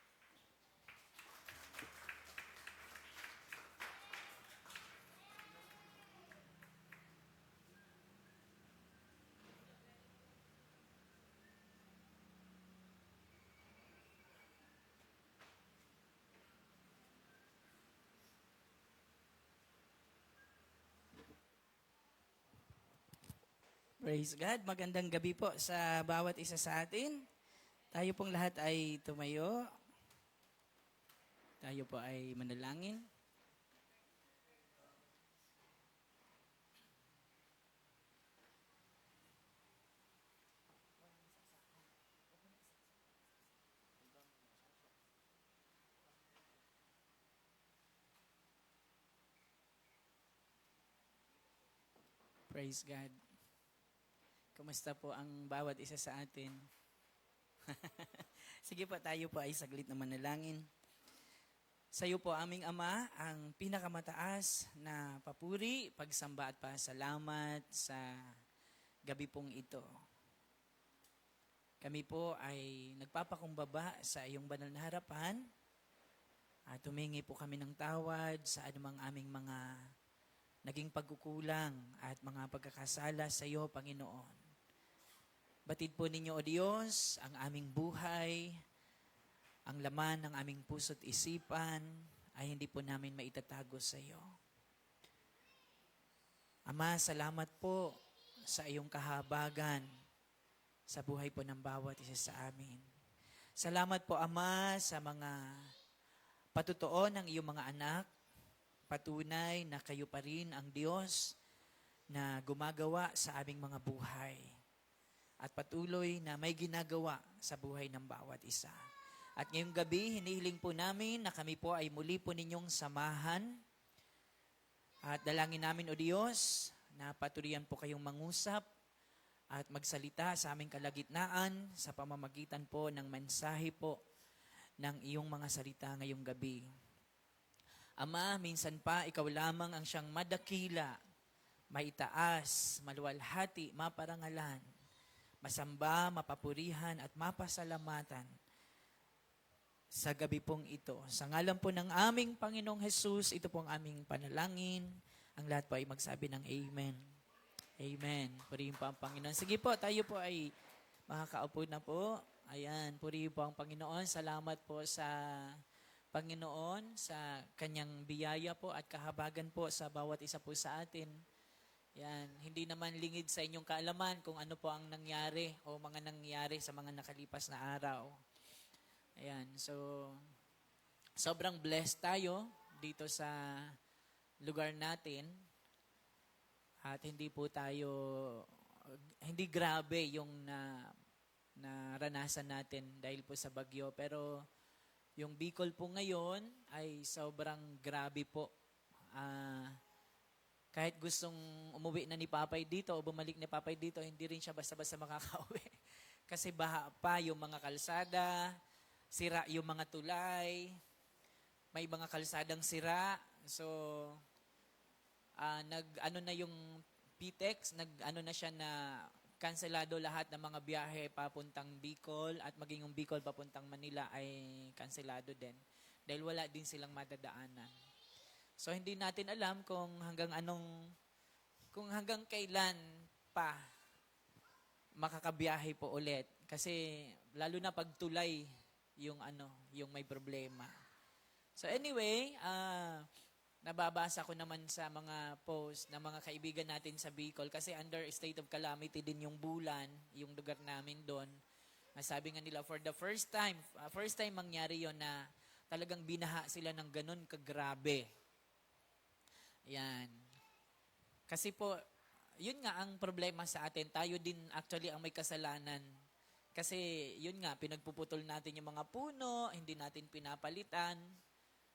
Praise God. Magandang gabi po sa bawat isa sa atin. Tayo pong lahat ay tumayo. Tayo po ay manalangin. Praise God. Kumusta po ang bawat isa sa atin? Sige po, tayo po ay saglit na manalangin. Sa iyo po, aming Ama, ang pinakamataas na papuri, pagsamba at pasalamat sa gabi pong ito. Kami po ay nagpapakumbaba sa iyong banal na harapan at humingi po kami ng tawad sa anumang aming mga naging pagkukulang at mga pagkakasala sa iyo, Panginoon. Batid po ninyo, O Diyos, ang aming buhay, ang laman ng aming puso't isipan ay hindi po namin maitatago sa iyo. Ama, salamat po sa iyong kahabagan sa buhay po ng bawat isa sa amin. Salamat po, Ama, sa mga patutuo ng iyong mga anak. Patunay na kayo pa rin ang Diyos na gumagawa sa aming mga buhay. At patuloy na may ginagawa sa buhay ng bawat isa. At ngayong gabi, hinihiling po namin na kami po ay muli po ninyong samahan. At dalangin namin, O Diyos, na paturian po kayong mangusap at magsalita sa aming kalagitnaan sa pamamagitan po ng mensahe po ng iyong mga salita ngayong gabi. Ama, minsan pa ikaw lamang ang siyang madakila, maitaas, maluwalhati, maparangalan, masamba, mapapurihan at mapasalamatan sa gabi pong ito. Sa ngalan po ng aming Panginoong Hesus, ito pong aming panalangin. Ang lahat po ay magsabi ng Amen. Amen. Purihin po ang Panginoon. Sige po, tayo po ay makakaupo na po. Ayan, purihin po ang Panginoon. Salamat po sa Panginoon, sa kanyang biyaya po at kahabagan po sa bawat isa po sa atin. Yan, hindi naman lingid sa inyong kaalaman kung ano po ang nangyari o mga nangyari sa mga nakalipas na araw. Ayan, so sobrang blessed tayo dito sa lugar natin at hindi po tayo, hindi grabe yung naranasan natin dahil po sa bagyo. Pero yung Bicol po ngayon ay sobrang grabe po. Kahit gustong umuwi na ni Papay dito o bumalik ni Papay dito, hindi rin siya basta-basta makakauwi. Kasi baha pa yung mga kalsada, sira yung mga tulay, may mga kalsadang sira. So, nag-ano na yung PTEX, nag-ano na siya na kanselado lahat ng mga biyahe papuntang Bicol at maging yung Bicol papuntang Manila ay kanselado din dahil wala din silang madadaanan. So hindi natin alam kung hanggang kailan pa makakabiyahe po ulit kasi lalo na pag tulay yung may problema. So anyway, nababasa ko naman sa mga post ng mga kaibigan natin sa Bicol kasi under state of calamity din yung Bulan, yung lugar namin doon. Sabi nga nila for the first time mangyari yon na talagang binaha sila ng ganun kagrabe. Yan. Kasi po, yun nga ang problema sa atin. Tayo din actually ang may kasalanan. Kasi yun nga, pinagpuputol natin yung mga puno, hindi natin pinapalitan.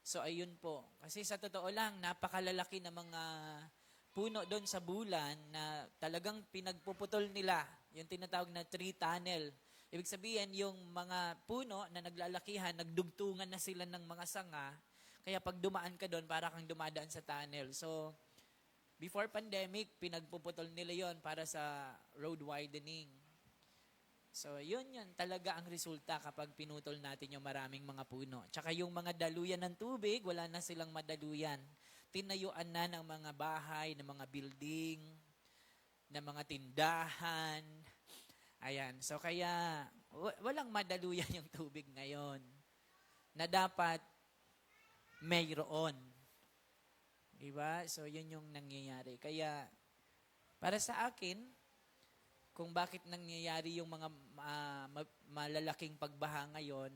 So ayun po. Kasi sa totoo lang, napakalalaki na mga puno doon sa Bulan na talagang pinagpuputol nila. Yung tinatawag na tree tunnel. Ibig sabihin, yung mga puno na naglalakihan, nagdugtungan na sila ng mga sanga. Kaya pag dumaan ka doon, para kang dumadaan sa tunnel. So, before pandemic, pinagpuputol nila yon para sa road widening. So, yun talaga ang resulta kapag pinutol natin yung maraming mga puno. Tsaka yung mga daluyan ng tubig, wala na silang madaluyan. Tinayuan na ng mga bahay, ng mga building, ng mga tindahan. Ayan. So, kaya walang madaluyan yung tubig ngayon na dapat mayroon. Diba? So, yun yung nangyayari. Kaya, para sa akin, kung bakit nangyayari yung mga malalaking pagbaha ngayon,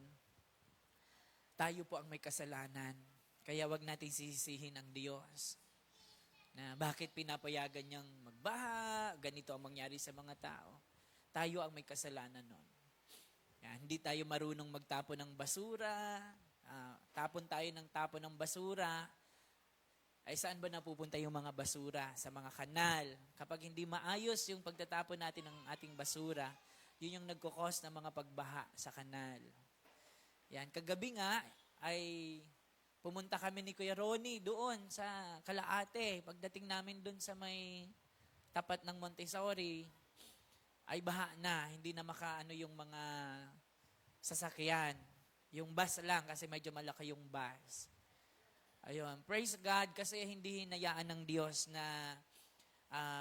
tayo po ang may kasalanan. Kaya wag natin sisisihin ang Diyos. Na bakit pinapayagan niyang magbaha, ganito ang mangyari sa mga tao. Tayo ang may kasalanan nun. Yan, hindi tayo marunong magtapon ng basura, tapon tayo ng tapon ng basura, ay saan ba napupunta yung mga basura? Sa mga kanal. Kapag hindi maayos yung pagtatapon natin ng ating basura, yun yung nagkukos ng mga pagbaha sa kanal. Yan, kagabi nga ay pumunta kami ni Kuya Ronnie doon sa Kalaate. Pagdating namin doon sa may tapat ng Montessori, ay baha na, hindi na makaano yung mga sasakyan. Yung bus lang kasi medyo malaki yung bus. Ayun, praise God kasi hindi hinayaan ng Diyos na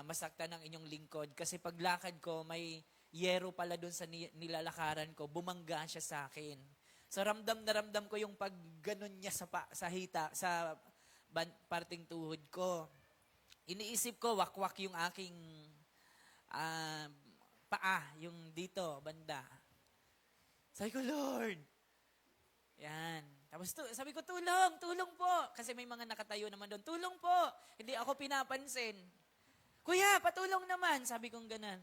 masaktan ng inyong lingkod. Kasi paglakad ko, may yero pala doon sa nilalakaran ko, bumangga siya sa akin. So ramdam na ramdam ko yung pagganon niya sa hita, sa parting tuhod ko. Iniisip ko, wakwak yung aking paa, yung dito, banda. Sabi ko, Lord, yan. Tapos sabi ko, tulong po. Kasi may mga nakatayo naman doon, tulong po. Hindi ako pinapansin. Kuya, patulong naman. Sabi kong ganun.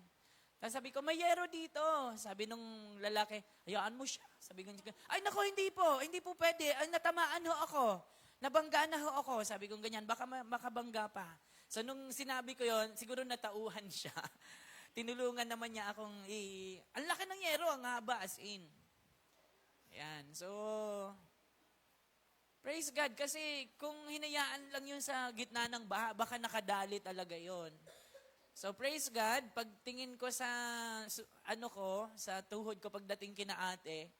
Tapos sabi ko, may yero dito. Sabi nung lalaki, hayaan mo siya. Sabi ko, ay nako, hindi po pwede. Ay, natamaan ho ako. Nabangga na ho ako. Sabi kong ganyan, baka makabangga pa. So nung sinabi ko yon, siguro natauhan siya. Tinulungan naman niya akong ang laki ng yero, ang haba as in. Yan. So, praise God. Kasi kung hinayaan lang yun sa gitna ng baha, baka nakadali talaga yon. So, praise God. Pagtingin ko sa, sa tuhod ko pagdating kina ate,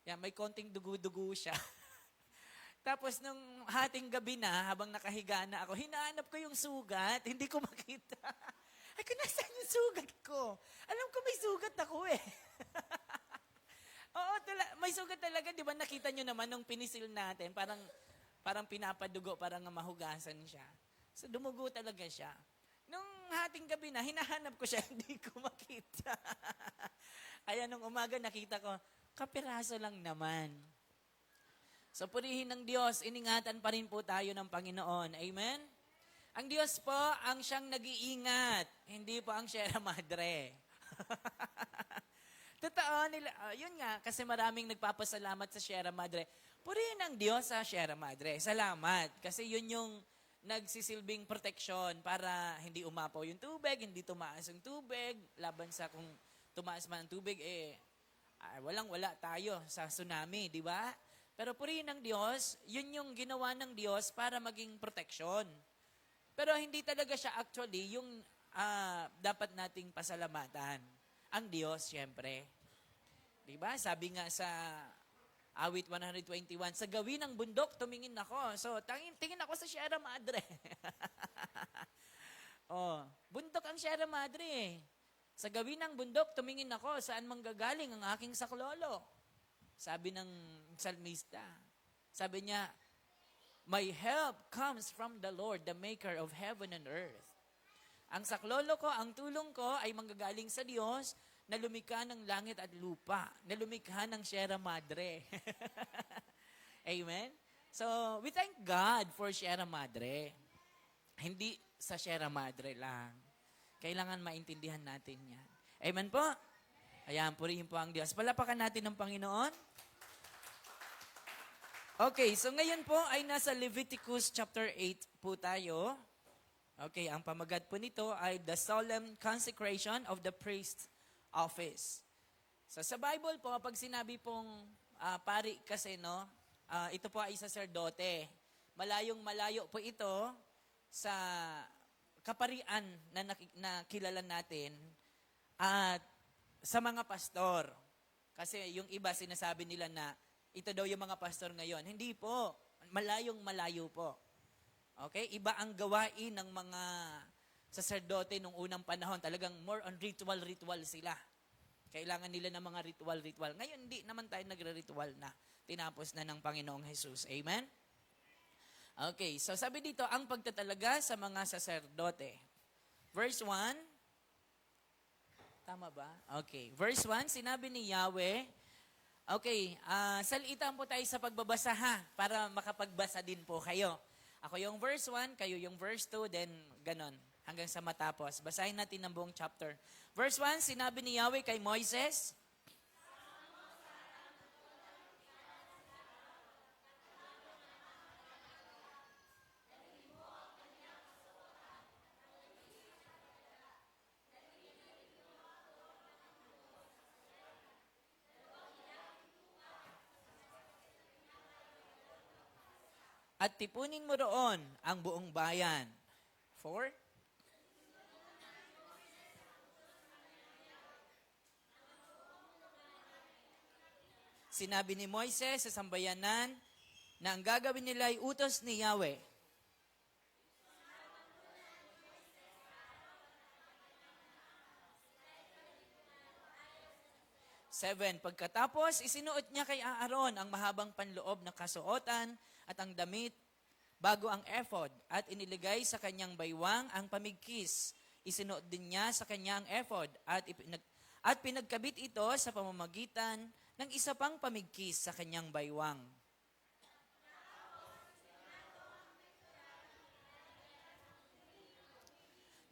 yan, may konting dugo-dugo siya. Tapos nung hating gabi na, habang nakahiga na ako, hinahanap ko yung sugat. Hindi ko makita. Ay, nasaan yung sugat ko? Alam ko may sugat ako eh. Oo, may sugat talaga. Di ba nakita nyo naman nung pinisil natin, parang pinapadugo, parang mahugasan siya. So dumugo talaga siya. Nung hating gabi na, hinahanap ko siya, hindi ko makita. Kaya nung umaga nakita ko, kapiraso lang naman. So purihin ng Diyos, iningatan pa rin po tayo ng Panginoon. Amen? Ang Diyos po ang siyang nag-iingat, hindi po ang Sierra Madre. Totoo, yun nga, kasi maraming nagpapasalamat sa Sierra Madre. Purihin ang Diyos sa Sierra Madre. Salamat. Kasi yun yung nagsisilbing proteksyon para hindi umapaw yung tubig, hindi tumaas yung tubig, laban sa kung tumaas man ang tubig, walang-wala tayo sa tsunami, di ba? Pero purihin ng Diyos, yun yung ginawa ng Diyos para maging proteksyon. Pero hindi talaga siya actually yung dapat nating pasalamatan. Ang Diyos, syempre. Diba? Sabi nga sa Awit 121, sa gawin ng bundok, tumingin ako. So, tingin ako sa Sierra Madre. Bundok ang Sierra Madre eh. Sa gawin ng bundok, tumingin ako, saan manggagaling ang aking saklolo? Sabi ng salmista. Sabi niya, my help comes from the Lord, the maker of heaven and earth. Ang saklolo ko, ang tulong ko ay manggagaling sa Diyos na lumikha ng langit at lupa, na lumikha ng Sierra Madre. Amen? So, we thank God for Sierra Madre. Hindi sa Sierra Madre lang. Kailangan maintindihan natin yan. Amen po? Ayan, purihin po ang Diyos. Palapakan natin ng Panginoon. Okay, so ngayon po ay nasa Leviticus chapter 8 po tayo. Okay, ang pamagat po nito ay the solemn consecration of the priest's office. So sa Bible po, pag sinabi pong pari kasi, no, ito po ay saserdote. Malayong-malayo po ito sa kaparian na kilala natin at sa mga pastor. Kasi yung iba sinasabi nila na ito daw yung mga pastor ngayon. Hindi po. Malayong-malayo po. Okay? Iba ang gawain ng mga saserdote nung unang panahon. Talagang more on ritual sila. Kailangan nila ng mga ritual. Ngayon, hindi naman tayo nagre-ritual na. Tinapos na ng Panginoong Jesus. Amen? Okay, so sabi dito, ang pagtatalaga sa mga saserdote. Verse 1. Tama ba? Okay. Verse 1, sinabi ni Yahweh, okay, salitan po tayo sa pagbabasa ha, para makapagbasa din po kayo. Ako yung verse 1, kayo yung verse 2, then ganon, hanggang sa matapos. Basahin natin ang buong chapter. Verse 1, sinabi ni Yahweh kay Moises, at tipunin mo roon ang buong bayan. 4. Sinabi ni Moises sa sambayanan na ang gagawin nila ay utos ni Yahweh. 7. Pagkatapos, isinuot niya kay Aaron ang mahabang panloob na kasuotan at ang damit bago ang ephod at iniligay sa kanyang baywang ang pamigkis. Isinuot din niya sa kanya ang ephod at pinagkabit ito sa pamamagitan ng isa pang pamigkis sa kanyang baywang.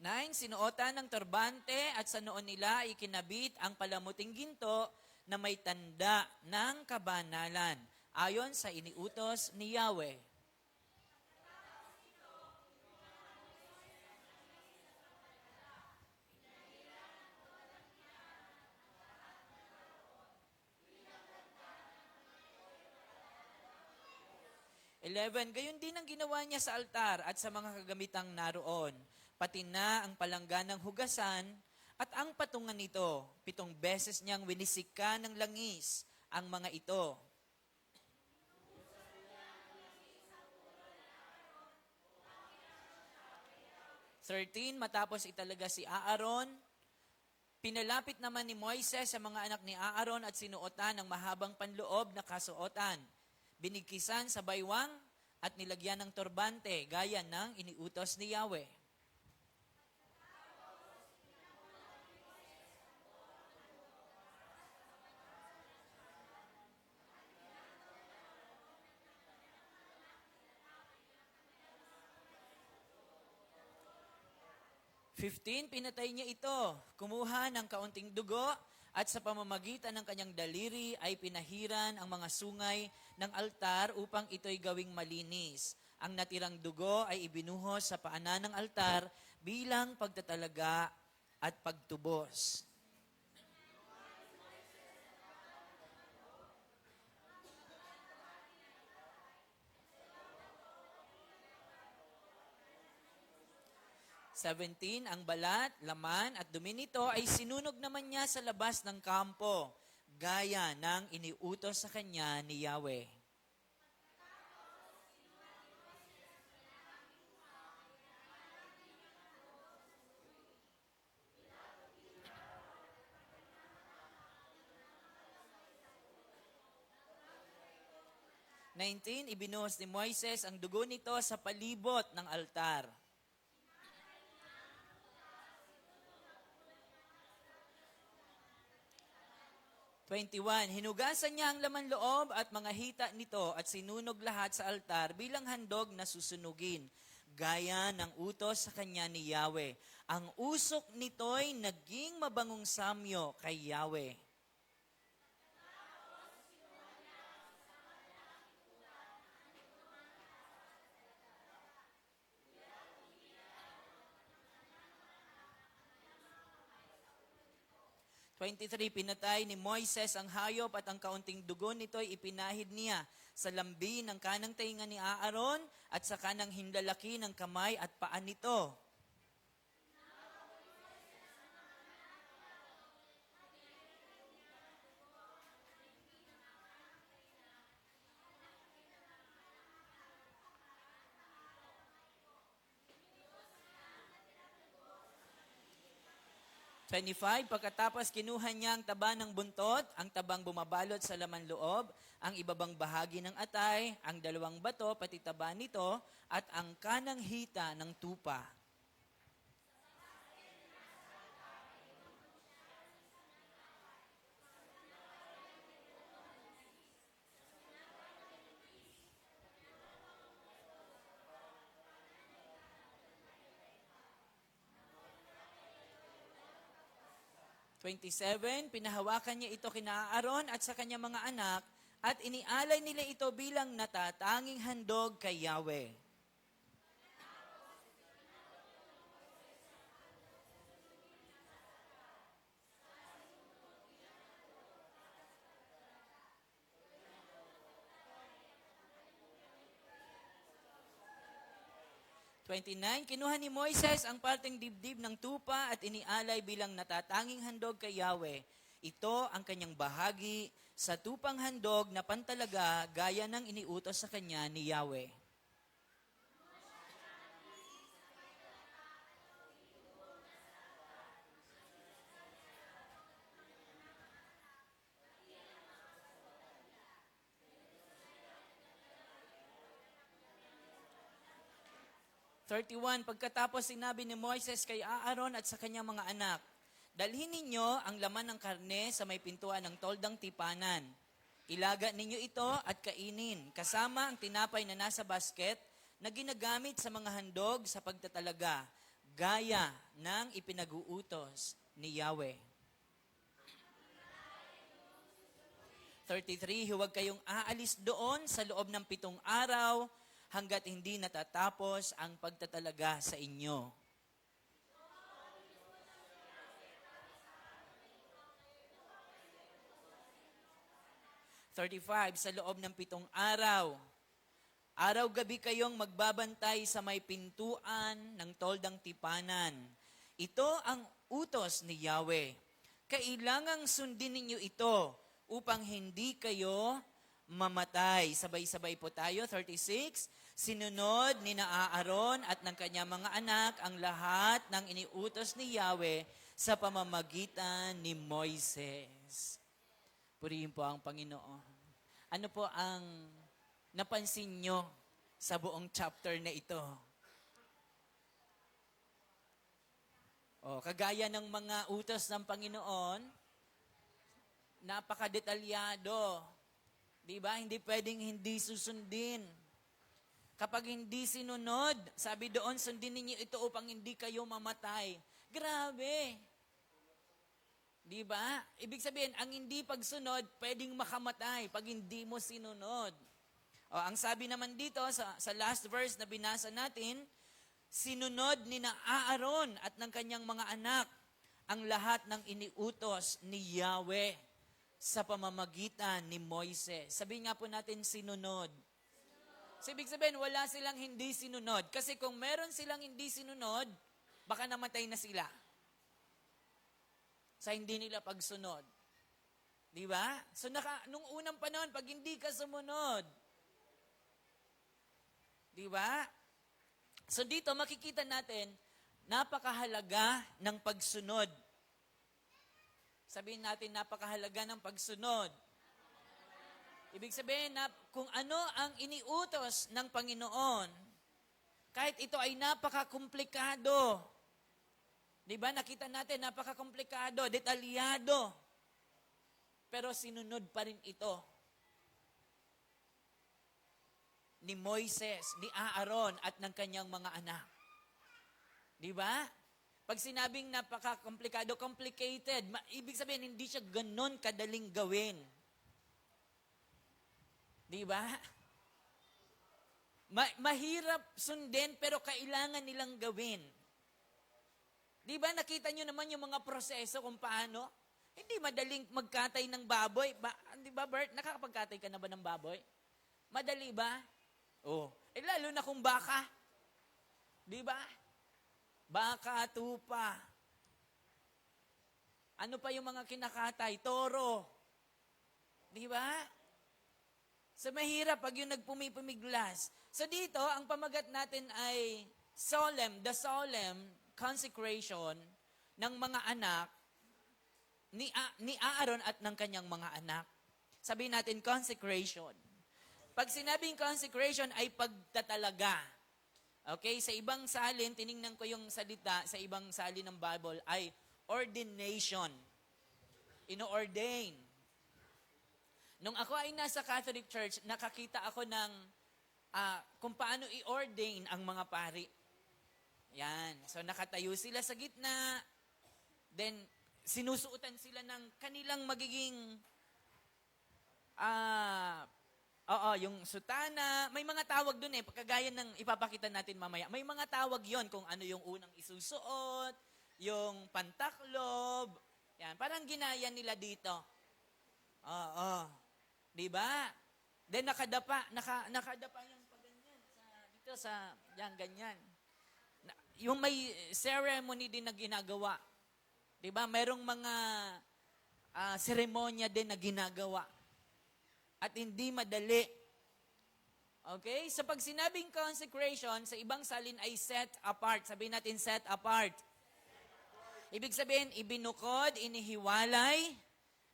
9. Sinuotan ng turbante at sa noon nila ikinabit ang palamuting ginto na may tanda ng kabanalan ayon sa iniutos ni Yahweh. Gayon din ang ginawa niya sa altar at sa mga kagamitang naroon, pati na ang palangganang hugasan at ang patungan nito. 7 beses niyang winisika ng langis ang mga ito. Matapos italaga si Aaron, pinalapit naman ni Moises sa mga anak ni Aaron at sinuotan ng mahabang panloob na kasuotan. Binigkisan sa baywang at nilagyan ng turbante gaya ng iniutos ni Yahweh. Pinatay niya ito. Kumuha ng kaunting dugo at sa pamamagitan ng kanyang daliri ay pinahiran ang mga sungay ng altar upang ito'y gawing malinis. Ang natirang dugo ay ibinuhos sa paanan ng altar bilang pagtatalaga at pagtubos. Ang balat, laman at dumi nito ay sinunog naman niya sa labas ng kampo, gaya ng iniutos sa kanya ni Yahweh. Ibinuhos ni Moises ang dugo nito sa palibot ng altar. 21. Hinugasan niya ang laman loob at mga hita nito at sinunog lahat sa altar bilang handog na susunugin, gaya ng utos sa kanya ni Yahweh. Ang usok nito'y naging mabangong samyo kay Yahweh. Pinatay ni Moises ang hayop at ang kaunting dugo nito'y ipinahid niya sa lambi ng kanang tainga ni Aaron at sa kanang hinlalaki ng kamay at paa nito. Pagkatapos kinuha niya ang taba ng buntot, ang tabang bumabalot sa laman loob, ang ibabang bahagi ng atay, ang 2 bato, pati taba nito, at ang kanang hita ng tupa. Pinahawakan niya ito kina Aaron at sa kanyang mga anak at inialay nila ito bilang natatanging handog kay Yahweh. 29, kinuha ni Moises ang parteng dibdib ng tupa at inialay bilang natatanging handog kay Yahweh. Ito ang kanyang bahagi sa tupang handog na pantalaga gaya ng iniutos sa kanya ni Yahweh. Pagkatapos sinabi ni Moises kay Aaron at sa kanyang mga anak, dalhin ninyo ang laman ng karne sa may pintuan ng toldang tipanan. Ilaga ninyo ito at kainin, kasama ang tinapay na nasa basket na ginagamit sa mga handog sa pagtatalaga, gaya ng ipinag-uutos ni Yahweh. 33, huwag kayong aalis doon sa loob ng 7 araw hanggat hindi natatapos ang pagtatalaga sa inyo. Sa loob ng 7 araw, araw-gabi kayong magbabantay sa may pintuan ng toldang tipanan. Ito ang utos ni Yahweh. Kailangang sundin ninyo ito upang hindi kayo mamatay. Sabay-sabay po tayo. 36, sinunod ni Aaron at ng kanyang mga anak ang lahat ng iniutos ni Yahweh sa pamamagitan ni Moises. Purihin po ang Panginoon. Ano po ang napansin nyo sa buong chapter na ito? Kagaya ng mga utos ng Panginoon, napakadetalyado. Diba? Hindi pwedeng hindi susundin. Kapag hindi sinunod, sabi doon, sundin ninyo ito upang hindi kayo mamatay. Grabe! Diba? Ibig sabihin, ang hindi pagsunod, pwedeng makamatay pag hindi mo sinunod. Ang sabi naman dito sa last verse na binasa natin, sinunod ni Aaron at ng kanyang mga anak ang lahat ng iniutos ni Yahweh sa pamamagitan ni Moises. Sabihin nga po natin, sinunod. So, ibig sabihin, wala silang hindi sinunod. Kasi kung meron silang hindi sinunod, baka namatay na sila sa hindi nila pagsunod. Di ba? So, nung unang panahon, pag hindi ka sumunod, di ba? So, dito makikita natin, napakahalaga ng pagsunod. Sabihin natin, napakahalaga ng pagsunod. Ibig sabihin na kung ano ang iniutos ng Panginoon, kahit ito ay napakakomplikado, di ba? Nakita natin, napakakomplikado, detalyado, pero sinunod pa rin ito ni Moises, ni Aaron at ng kanyang mga anak. Di ba? Pag sinabing napaka-komplikado, complicated, ibig sabihin hindi siya ganon kadaling gawin. Di ba? Mahirap sundin pero kailangan nilang gawin. Di ba nakita nyo naman yung mga proseso kung paano? Hindi madaling magkatay ng baboy. Di ba Bert, nakakapagkatay ka na ba ng baboy? Madali ba? Lalo na kung baka. Di ba? Baka, tupa. Ano pa yung mga kinakatay? Toro. Di ba? So mahirap pag yung nagpumipimiglas. So dito, ang pamagat natin ay the solemn consecration ng mga anak ni Aaron at ng kanyang mga anak. Sabihin natin consecration. Pag sinabing consecration ay pagtatalaga. Okay? Sa ibang salin, tiningnan ko yung salita sa ibang salin ng Bible ay ordination. Ino-ordain. Nung ako ay nasa Catholic Church, nakakita ako ng kung paano i-ordain ang mga pari. Yan. So nakatayo sila sa gitna. Then, sinusuotan sila ng kanilang magiging yung sutana. May mga tawag dun pagkagaya ng ipapakita natin mamaya. May mga tawag yon kung ano yung unang isusuot, yung pantaklob. Yan. Parang ginaya nila dito. Di ba? Then nakadapa yung paganyan dito sa yan ganyan. yung may ceremony din na ginagawa. 'Di ba? Merong mga seremonya din na ginagawa. At hindi madali. Okay? So pag sinabing consecration, sa ibang salin ay set apart. Sabihin natin set apart. Ibig sabihin, ibinukod, inihiwalay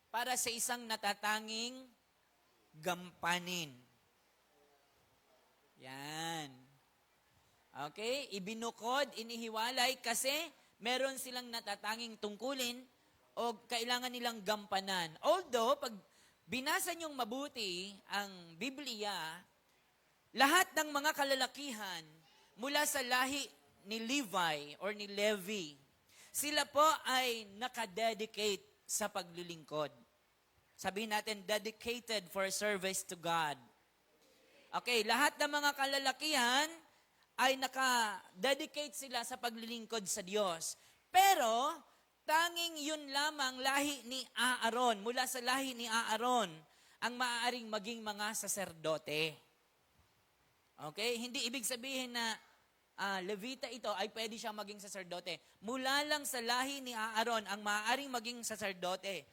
para sa isang natatanging gampanin. Yan. Okay? Ibinukod, inihiwalay kasi meron silang natatanging tungkulin o kailangan nilang gampanan. Although, pag binasa niyong mabuti ang Biblia, lahat ng mga kalalakihan mula sa lahi ni Levi or ni Levi, sila po ay nakadedicate sa paglilingkod. Sabihin natin, dedicated for service to God. Okay, lahat ng mga kalalakihan ay naka-dedicate sila sa paglilingkod sa Diyos. Pero, tanging yun lamang lahi ni Aaron, mula sa lahi ni Aaron, ang maaaring maging mga saserdote. Okay? Hindi ibig sabihin na Levita ito ay pwede siya maging saserdote. Mula lang sa lahi ni Aaron ang maaaring maging saserdote.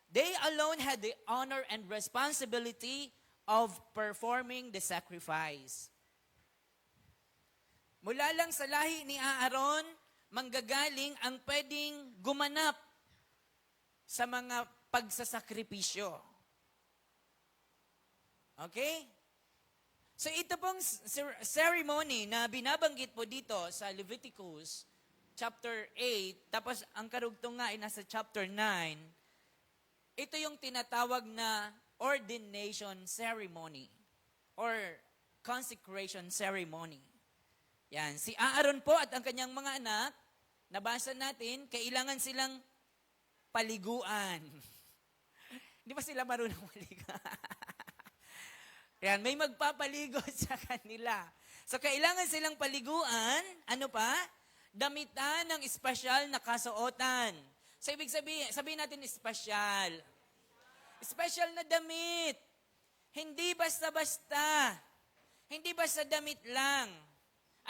They alone had the honor and responsibility of performing the sacrifice. Mula lang sa lahi ni Aaron, manggagaling ang pwedeng gumanap sa mga pagsasakripisyo. Okay? So ito pong ceremony na binabanggit po dito sa Leviticus chapter 8, tapos ang karugtong nga ay nasa chapter 9, ito yung tinatawag na ordination ceremony or consecration ceremony. Yan, si Aaron po at ang kanyang mga anak, nabasa natin, kailangan silang paliguan. Hindi ba sila marunong maligo? Yan, may magpapaligo sa kanila. So, kailangan silang paliguan, ano pa? Damitan ng espesyal na kasuotan. So, ibig sabihin natin espesyal. Espesyal na damit. Hindi basta-basta. Hindi basta damit lang.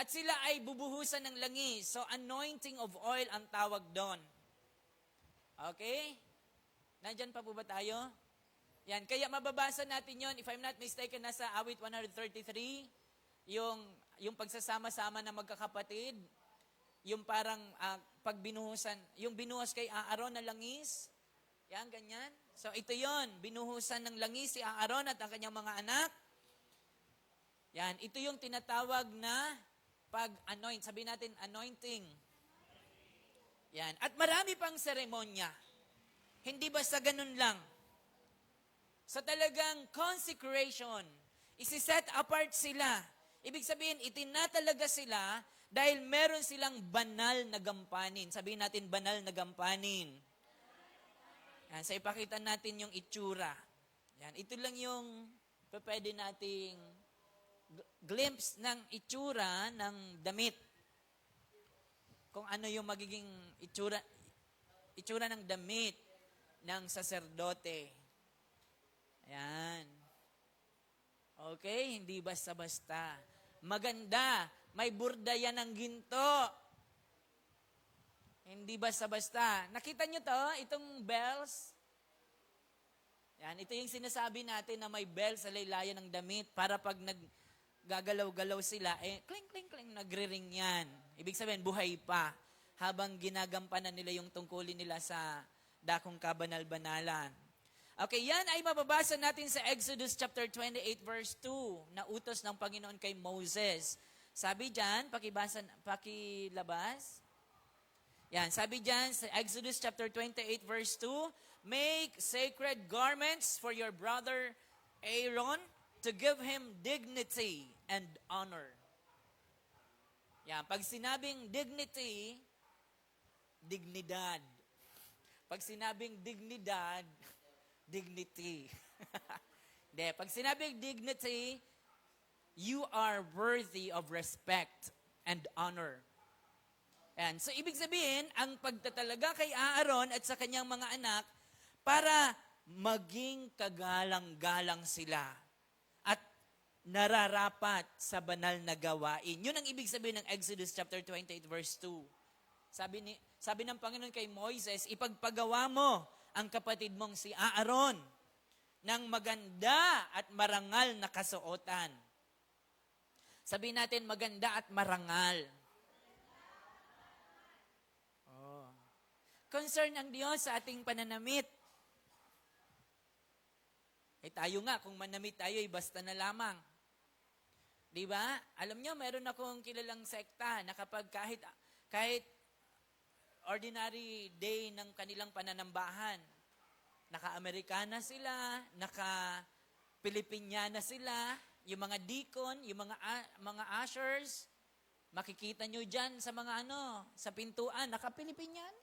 At sila ay bubuhusan ng langis. So, anointing of oil ang tawag doon. Okay? Nandyan pa po ba tayo? Yan, kaya mababasa natin yon, if I'm not mistaken, nasa awit 133, yung pagsasama-sama na magkakapatid, yung parang pagbinuhusan, yung binuhos kay Aaron na langis, yan, ganyan. So ito yon, binuhusan ng langis si Aaron at ang kanyang mga anak. Yan, ito yung tinatawag na pag-anoint, sabihin natin, anointing. Yan, at marami pang seremonya. Hindi basta ganun lang. Sa talagang consecration, isi-set apart sila. Ibig sabihin, itinatalaga sila dahil meron silang banal na gampanin. Sabihin natin, banal na gampanin. Yan, sa ipakita natin yung itsura. Yan, ito lang yung pwede nating glimpse ng itsura ng damit. Kung ano yung magiging itsura ng damit ng saserdote. Ayan. Okay, hindi basta-basta. Maganda, may burda yan ng ginto. Hindi basta-basta. Nakita nyo to, itong bells? Yan, ito yung sinasabi natin na may bells sa laylayan ng damit para pag naggagalaw-galaw sila, kling, kling, kling, nagre-ring yan. Ibig sabihin, buhay pa habang ginagampanan nila yung tungkulin nila sa dakong kabanal-banalan. Okay, yan ay mababasa natin sa Exodus chapter 28 verse 2 na utos ng Panginoon kay Moses. Sabi diyan, pakilabas. Yan, sabi diyan sa Exodus chapter 28 verse 2, make sacred garments for your brother Aaron to give him dignity and honor. Yan, pag sinabing dignity, dignidad. Pag sinabing dignidad, dignity. De, pag sinabing dignity, you are worthy of respect and honor. And so, ibig sabihin, ang pagtatalaga kay Aaron at sa kanyang mga anak para maging kagalang-galang sila. At nararapat sa banal na gawain. Yun ang ibig sabihin ng Exodus chapter 28 verse 2. Sabi ng Panginoon kay Moises, ipagpagawa mo ang kapatid mong si Aaron ng maganda at marangal na kasuotan. Sabi natin maganda at marangal. Oh. Concern ang Diyos sa ating pananamit. Tayo nga, kung manamit tayo, basta na lamang. Di ba? Alam nyo, meron akong kilalang sekta na kapag kahit ordinary day ng kanilang pananambahan, naka-Amerikana sila, naka-Pilipinyana sila, yung mga deacon, yung mga ushers, makikita nyo dyan sa mga sa pintuan, naka-Pilipinyan.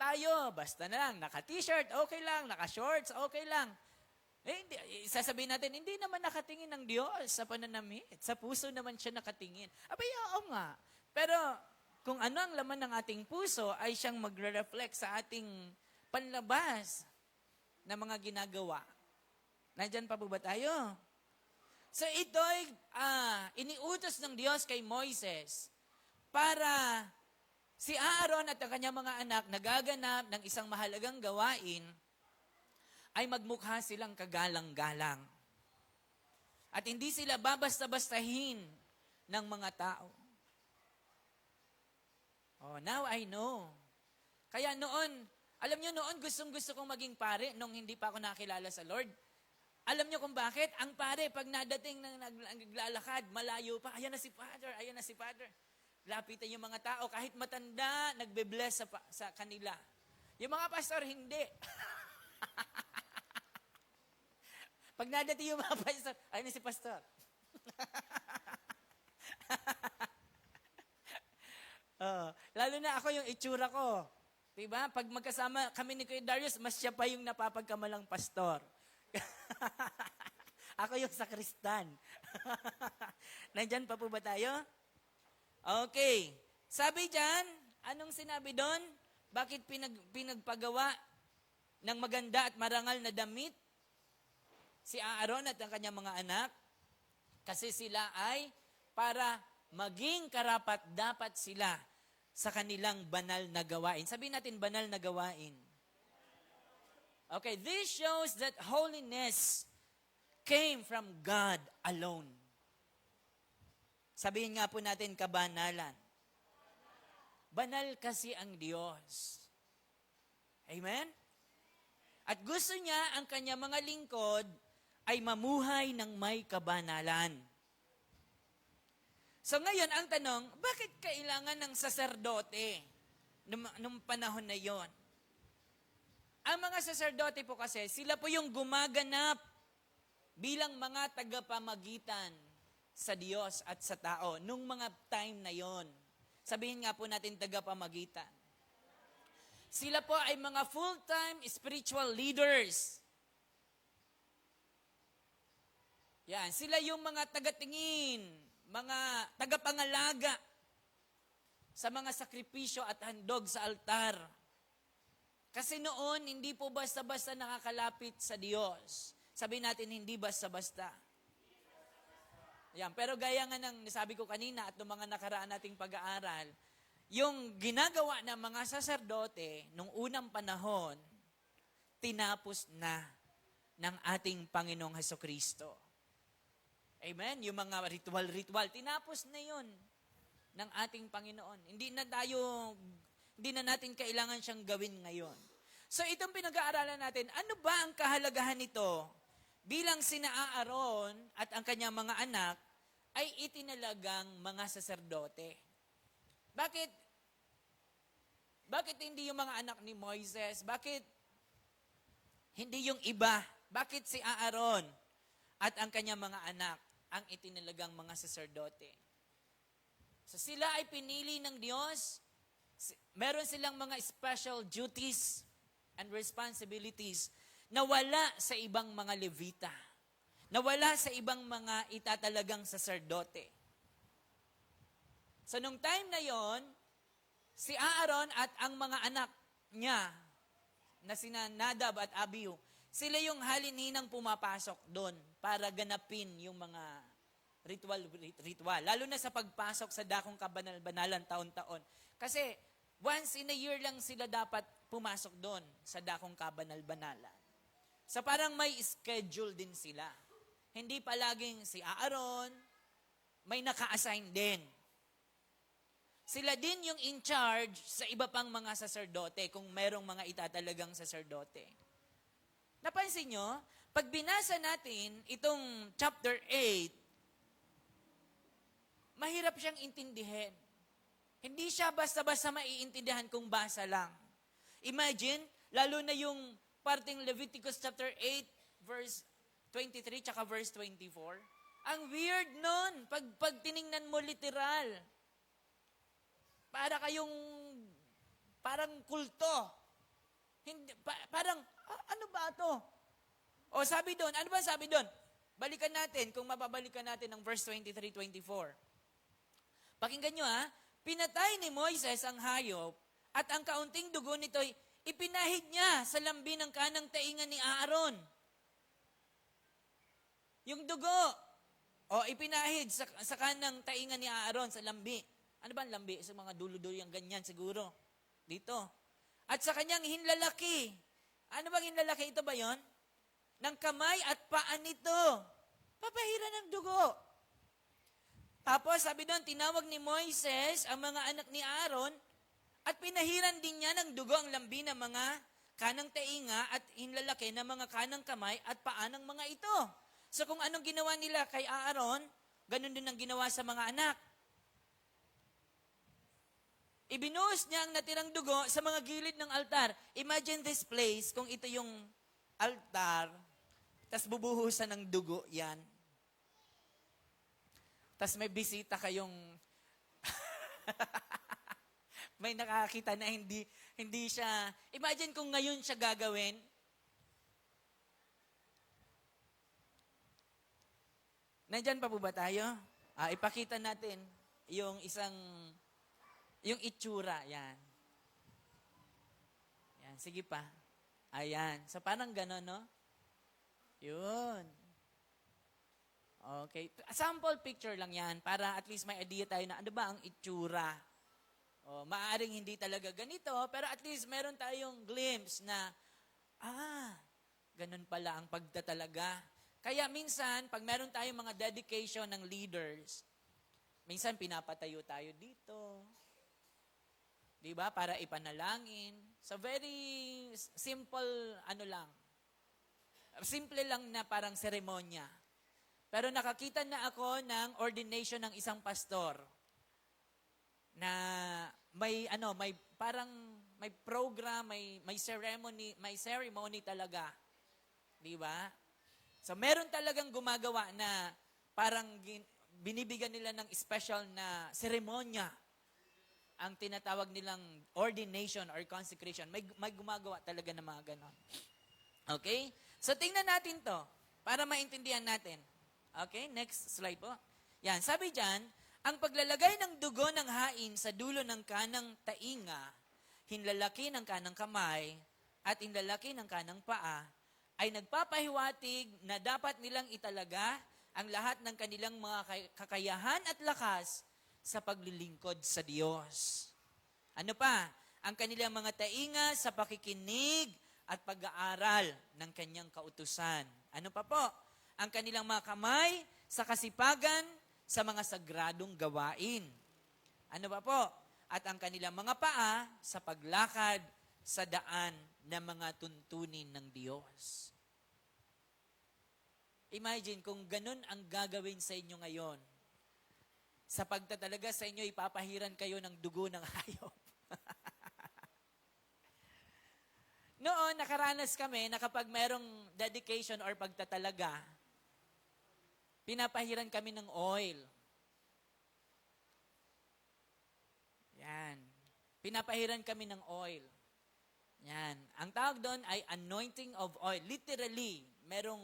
Tayo, basta na lang, naka-t-shirt, okay lang, naka-shorts, okay lang. Sasabihin natin, hindi naman nakatingin ng Diyos sa pananamit. Sa puso naman siya nakatingin. Abay, oo nga. Pero kung ano ang laman ng ating puso ay siyang magre-reflect sa ating panlabas na mga ginagawa. Nandyan pa po ba tayo? So ito'y iniutos ng Diyos kay Moises para si Aaron at ang kanyang mga anak nagaganap ng isang mahalagang gawain ay magmukha silang kagalang-galang. At hindi sila babasta-bastahin ng mga tao. Oh, now I know. Kaya noon, alam nyo noon, gustong-gusto kong maging pare nung hindi pa ako nakilala sa Lord. Alam nyo kung bakit? Ang pare, pag nadating ng naglalakad, malayo pa, ayan na si Father, ayan na si Father. Lapitan yung mga tao, kahit matanda, nagbe-bless sa kanila. Yung mga pastor, hindi. Pag nadating yung mga pastor, ayan na si pastor. Lalo na ako yung itsura ko. Diba? Pag magkasama kami ni Kuya Darius, mas siya pa yung napapagkamalang pastor. Ako yung sakristan. Nandyan pa po ba tayo? Okay. Sabi dyan, anong sinabi doon? Bakit pinagpagawa ng maganda at marangal na damit si Aaron at ang kanyang mga anak? Kasi sila ay para maging karapat-dapat sila sa kanilang banal na gawain. Sabihin natin, banal na gawain. Okay, this shows that holiness came from God alone. Sabihin nga po natin, kabanalan. Banal kasi ang Diyos. Amen? At gusto niya ang kanya mga lingkod ay mamuhay ng may kabanalan. So ngayon, ang tanong, bakit kailangan ng saserdote nung panahon na yon? Ang mga saserdote po kasi, sila po yung gumaganap bilang mga tagapamagitan sa Diyos at sa tao nung mga time na yon. Sabihin nga po natin tagapamagitan. Sila po ay mga full-time spiritual leaders. Yan, sila yung mga tagatingin, mga tagapangalaga sa mga sakripisyo at handog sa altar. Kasi noon, hindi po basta-basta nakakalapit sa Diyos. Sabihin natin, hindi basta-basta. Yan, pero gaya nga ng nasabi ko kanina at ng mga nakaraan nating pag-aaral, yung ginagawa ng mga saserdote nung unang panahon, tinapos na ng ating Panginoong Hesukristo. Amen? Yung mga ritual, tinapos na yun ng ating Panginoon. Hindi na natin kailangan siyang gawin ngayon. So itong pinag-aaralan natin, ano ba ang kahalagahan nito? Bilang sina Aaron at ang kanyang mga anak ay itinalagang mga saserdote. Bakit hindi yung mga anak ni Moises? Bakit hindi yung iba? Bakit si Aaron at ang kanyang mga anak ang itinalagang mga saserdote? So sila ay pinili ng Diyos. Meron silang mga special duties and responsibilities na wala sa ibang mga Levita, na wala sa ibang mga itatalagang saserdote. So nung time na yon, si Aaron at ang mga anak niya na sina Nadab at Abihu, Sila yung halinhinang pumapasok doon para ganapin yung mga ritual. Lalo na sa pagpasok sa dakong kabanal-banalan taon-taon. Kasi once in a year lang sila dapat pumasok doon sa dakong kabanal-banalan. So parang may schedule din sila. Hindi palaging si Aaron, may naka-assign din. Sila din yung in charge sa iba pang mga saserdote kung merong mga itatalagang saserdote. Napansin nyo, pag binasa natin itong chapter 8, mahirap siyang intindihin. Hindi siya basta-basta maiintindihan kung basa lang. Imagine, lalo na yung parting Leviticus chapter 8, verse 23, tsaka verse 24. Ang weird nun, pag tiningnan mo literal. Parang kulto. Hindi, parang, ano ba ito? O sabi doon, ano ba sabi doon? Balikan natin, kung mababalikan natin ng verse 23-24. Pakinggan nyo ha, pinatay ni Moises ang hayop at ang kaunting dugo nito'y ipinahid niya sa lambi ng kanang taingan ni Aaron. Yung dugo, ipinahid sa kanang taingan ni Aaron sa lambi. Ano ba ang lambi? Sa mga dulo-dulo yung ganyan siguro. Dito. At sa kanyang hinlalaki. Ano bang hinlalaki? Ito ba yon? Ng kamay at paa nito. Papahiran ng dugo. Tapos sabi doon, tinawag ni Moises ang mga anak ni Aaron at pinahiran din niya ng dugo ang lambi ng mga kanang tainga at hinlalaki ng mga kanang kamay at paa ng mga ito. So kung anong ginawa nila kay Aaron, ganun din ang ginawa sa mga anak. Ibinuhos niya ang natirang dugo sa mga gilid ng altar. Imagine this place, kung ito yung altar, tas bubuhusan ng dugo yan. Tas may bisita kayong may nakakita na hindi siya, imagine kung ngayon siya gagawin. Nandyan pa po ba tayo? Ipakita natin yung yung itsura, yan. Yan, sige pa. Ayan. So, parang gano'n, no? Yun. Okay. Sample picture lang yan para at least may idea tayo na ano ba ang itsura. Maaaring hindi talaga ganito, pero at least meron tayong glimpse na, ganun pala ang pagtatalaga. Kaya minsan, pag meron tayong mga dedication ng leaders, minsan pinapatayo tayo dito. Diba? Para ipanalangin. So very simple, simple lang na parang seremonya. Pero nakakita na ako ng ordination ng isang pastor na may program, may ceremony talaga. Diba? So meron talagang gumagawa na parang binibigyan nila ng special na seremonya. Ang tinatawag nilang ordination or consecration. May gumagawa talaga ng mga ganon. Okay? So, tingnan natin to para maintindihan natin. Okay? Next slide po. Yan. Sabi dyan, ang paglalagay ng dugo ng hain sa dulo ng kanang tainga, hinlalaki ng kanang kamay, at hinlalaki ng kanang paa, ay nagpapahiwatig na dapat nilang italaga ang lahat ng kanilang mga kakayahan at lakas sa paglilingkod sa Diyos. Ano pa? Ang kanilang mga tainga sa pakikinig at pag-aaral ng kanyang kautusan. Ano pa po? Ang kanilang mga kamay sa kasipagan sa mga sagradong gawain. Ano pa po? At ang kanilang mga paa sa paglakad sa daan ng mga tuntunin ng Diyos. Imagine kung ganun ang gagawin sa inyo ngayon. Sa pagtatalaga sa inyo, ipapahiran kayo ng dugo ng hayop. Noon, nakaranas kami na kapag merong dedication or pagtatalaga, pinapahiran kami ng oil. Yan. Pinapahiran kami ng oil. Yan. Ang tawag doon ay anointing of oil. Literally, merong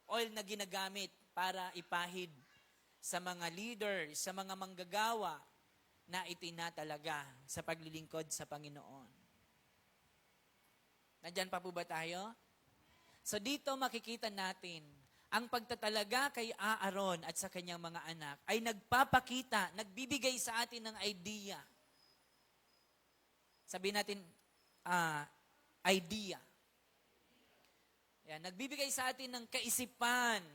oil na ginagamit para ipahid sa mga leaders, sa mga manggagawa na itinatalaga sa paglilingkod sa Panginoon. Nandyan pa po ba tayo? So dito makikita natin, ang pagtatalaga kay Aaron at sa kanyang mga anak ay nagpapakita, nagbibigay sa atin ng idea. Sabihin natin, idea. Yan, nagbibigay sa atin ng kaisipan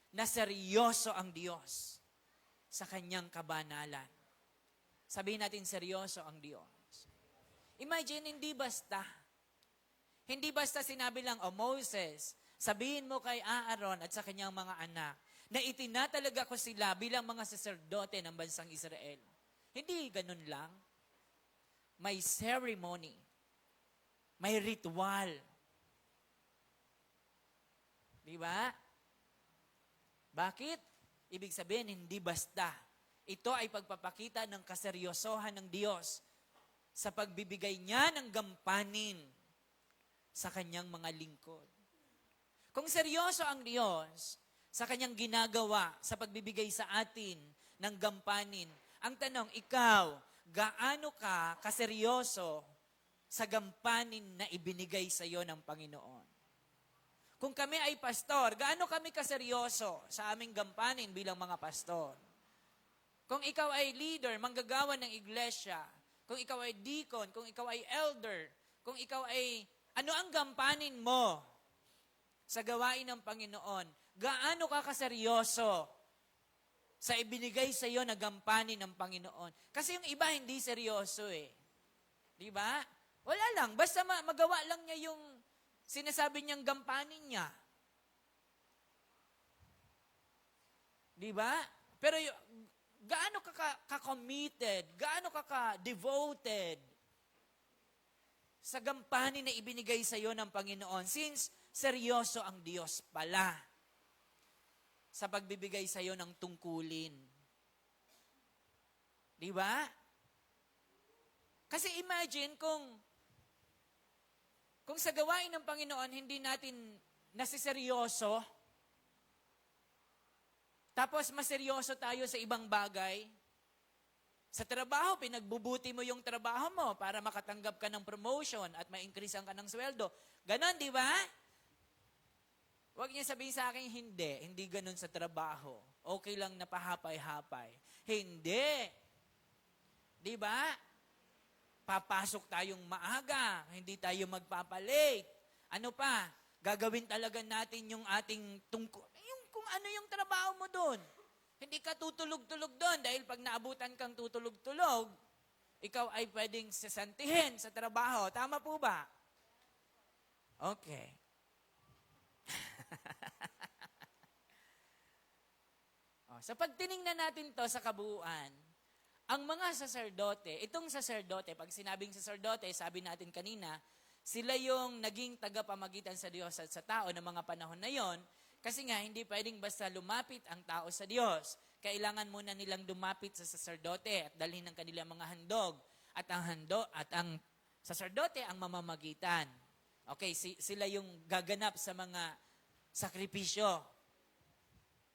na seryoso ang Diyos sa kanyang kabanalan. Sabihin natin, seryoso ang Diyos. Imagine, hindi basta sinabi lang, Moses, sabihin mo kay Aaron at sa kanyang mga anak na itinatalaga ko sila bilang mga saserdote ng bansang Israel. Hindi ganun lang. May ceremony. May ritual. Di ba? Bakit? Ibig sabihin, hindi basta. Ito ay pagpapakita ng kaseryosohan ng Diyos sa pagbibigay niya ng gampanin sa kanyang mga lingkod. Kung seryoso ang Diyos sa kanyang ginagawa sa pagbibigay sa atin ng gampanin, ang tanong, ikaw, gaano ka kaseryoso sa gampanin na ibinigay sa iyo ng Panginoon? Kung kami ay pastor, gaano kami kaseryoso sa aming gampanin bilang mga pastor? Kung ikaw ay leader, manggagawa ng iglesia, kung ikaw ay deacon, kung ikaw ay elder, kung ikaw ay ano ang gampanin mo sa gawain ng Panginoon? Gaano ka kaseryoso sa ibinigay sa iyo na gampanin ng Panginoon? Kasi yung iba hindi seryoso eh. Di ba? Wala lang. Basta magawa lang niya yung sinasabi niyang gampanin niya. Di ba? Pero gaano ka committed, gaano ka ka-devoted sa gampanin na ibinigay sa iyo ng Panginoon, since seryoso ang Diyos pala sa pagbibigay sa iyo ng tungkulin. Di ba? Kasi imagine kung sa gawain ng Panginoon hindi natin nasiseryoso, tapos maseryoso tayo sa ibang bagay. Sa trabaho, pinagbubuti mo yung trabaho mo para makatanggap ka ng promotion at ma-increasean ka ng sweldo. Ganon, di ba? Huwag niya sabihin sa akin, hindi ganon sa trabaho. Okay lang na pahapay-hapay. Hindi. Di ba? Papasok tayong maaga, hindi tayo magpapalate. Ano pa? Gagawin talaga natin yung ating kung ano yung trabaho mo doon. Hindi ka tutulog-tulog doon dahil pag naabutan kang tutulog-tulog, ikaw ay pwedeng sasantihin sa trabaho. Tama po ba? Okay. Sa pagtiningnan natin to sa kabuuan, ang mga saserdote, itong saserdote, pag sinabing saserdote, sabi natin kanina, sila yung naging tagapamagitan sa Diyos at sa tao ng mga panahon na yon. Kasi nga, hindi pwedeng basta lumapit ang tao sa Diyos. Kailangan muna nilang lumapit sa saserdote at dalhin ng kanilang mga handog. At ang saserdote ang mamamagitan. Okay, sila yung gaganap sa mga sakripisyo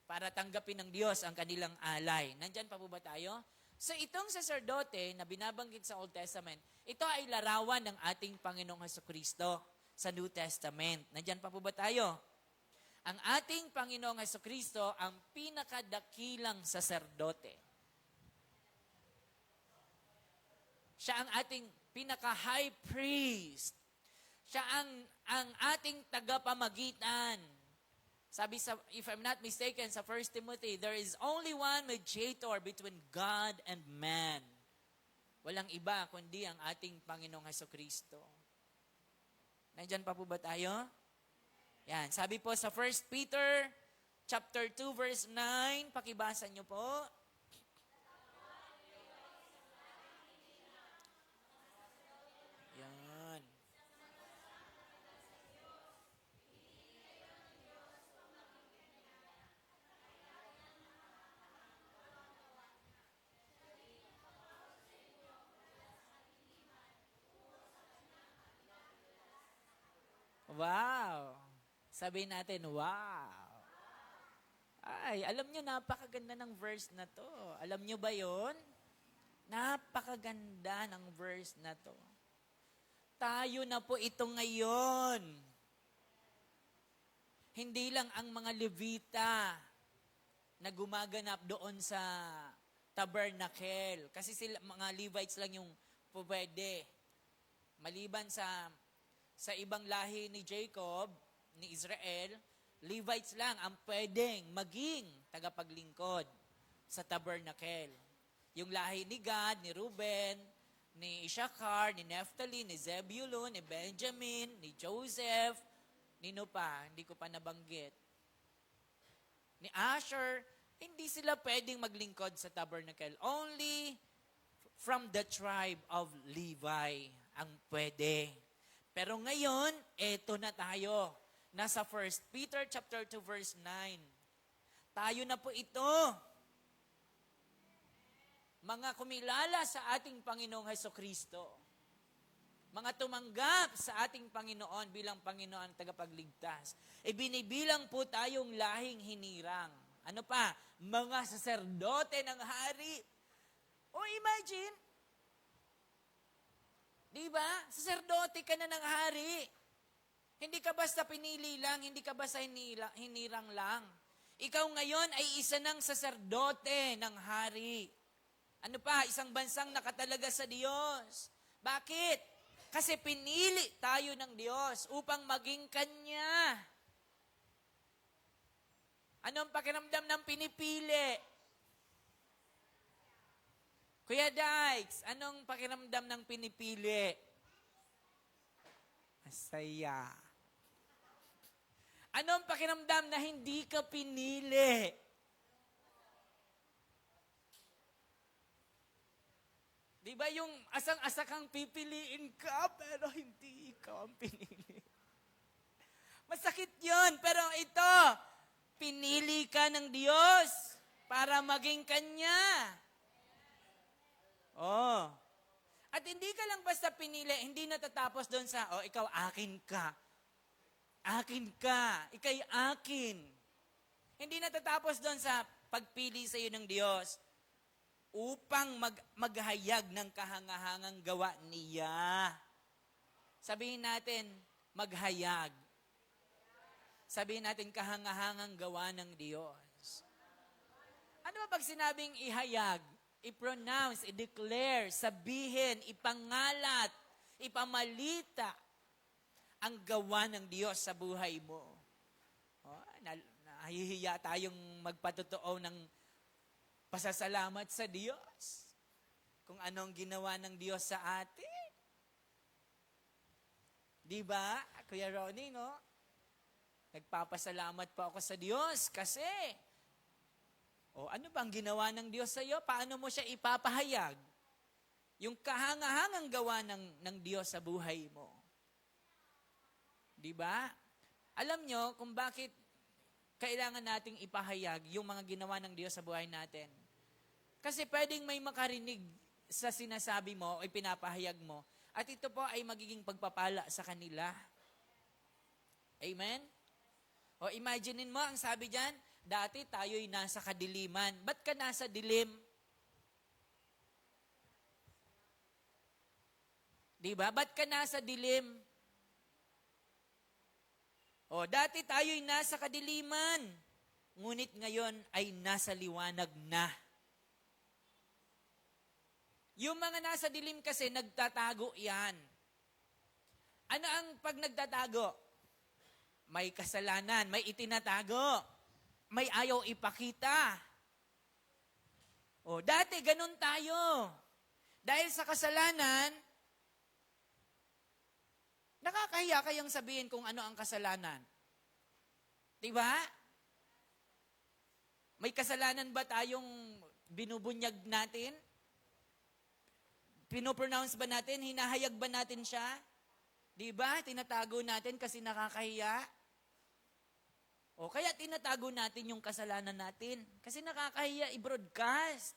para tanggapin ng Diyos ang kanilang alay. Nandyan pa po ba tayo? So itong saserdote na binabanggit sa Old Testament, ito ay larawan ng ating Panginoong Hesukristo sa New Testament. Nandyan pa po ba tayo? Ang ating Panginoong Hesukristo ang pinakadakilang saserdote. Siya ang ating pinaka-high priest. Siya ang ating tagapamagitan. Sabi sa, if I'm not mistaken, sa 1 Timothy, there is only one mediator between God and man. Walang iba kundi ang ating Panginoong Hesukristo. Nandyan pa po ba tayo? Yan, sabi po sa 1 Peter chapter 2 verse 9, pakibasa niyo po. Yan. Wow. Sabihin natin, wow. Ay, alam nyo, napakaganda ng verse na to. Alam nyo ba yon? Napakaganda ng verse na to. Tayo na po ito ngayon. hindi lang ang mga Levita na gumaganap doon sa tabernacle. Kasi sila, mga Levites lang yung pwede. Maliban sa ibang lahi ni Jacob, ni Israel, Levites lang ang pwedeng maging tagapaglingkod sa tabernacle. Yung lahi ni Gad, ni Reuben, ni Issachar, ni Naphtali, ni Zebulun, ni Benjamin, ni Joseph, nino pa, hindi ko pa nabanggit. Ni Asher, hindi sila pwedeng maglingkod sa tabernacle. Only from the tribe of Levi ang pwede. Pero ngayon, eto na tayo. Nasa 1 Peter chapter 2 verse 9. Tayo na po ito. Mga kumilala sa ating Panginoong Hesukristo. Mga tumanggap sa ating Panginoon bilang Panginoon tagapagligtas. E binibilang po tayong lahing hinirang. Ano pa? Mga saserdote ng hari. O imagine, di ba? Saserdote ka na ng hari. Hindi ka basta pinili lang, hindi ka basta hinirang lang. Ikaw ngayon ay isa ng saserdote ng hari. Ano pa? Isang bansang nakatalaga sa Diyos. Bakit? Kasi pinili tayo ng Diyos upang maging Kanya. Anong pakiramdam ng pinipili? Kuya Dykes, anong pakiramdam ng pinipili? Masaya. Anong pakiramdam na hindi ka pinili? Di ba yung asang-asa kang pipiliin ka, pero hindi ikaw ang pinili? Masakit yun, pero ito, pinili ka ng Diyos para maging Kanya. Oh. At hindi ka lang basta pinili, hindi natatapos doon sa, ikaw akin ka. Akin ka. Ika'y akin. Hindi natatapos doon sa pagpili sa iyo ng Diyos upang maghayag ng kahangahangang gawa niya. Sabihin natin, maghayag. Sabihin natin, kahangahangang gawa ng Diyos. Ano ba pag sinabing ihayag? I-pronounce, i-declare, sabihin, ipangalat, ipamalita ang gawa ng Diyos sa buhay mo. Nahihiya tayong magpatotoo ng pasasalamat sa Diyos kung anong ginawa ng Diyos sa atin. Di ba, Kuya Ronnie, no? Nagpapasalamat po ako sa Diyos kasi, ano bang ginawa ng Diyos sa iyo? Paano mo siya ipapahayag? Yung kahangahangang gawa ng Diyos sa buhay mo. Di ba? Alam nyo kung bakit kailangan nating ipahayag yung mga ginawa ng Diyos sa buhay natin. Kasi pwedeng may makarinig sa sinasabi mo o pinapahayag mo at ito po ay magiging pagpapala sa kanila. Amen? O imaginein mo, ang sabi dyan, dati tayo'y nasa kadiliman. Ba't ka nasa dilim? Diba? Ba't ka nasa dilim? O, dati tayo'y nasa kadiliman. Ngunit ngayon ay nasa liwanag na. Yung mga nasa dilim kasi, nagtatago yan. Ano ang pag nagtatago? May kasalanan, may itinatago, may ayaw ipakita. O, dati ganun tayo. Dahil sa kasalanan, nakakahiya kayang sabihin kung ano ang kasalanan. Diba? May kasalanan ba tayong binubunyag natin? Pinopronounce ba natin? Hinahayag ba natin siya? Diba? Tinatago natin kasi nakakahiya. O kaya tinatago natin yung kasalanan natin kasi nakakahiya i-broadcast.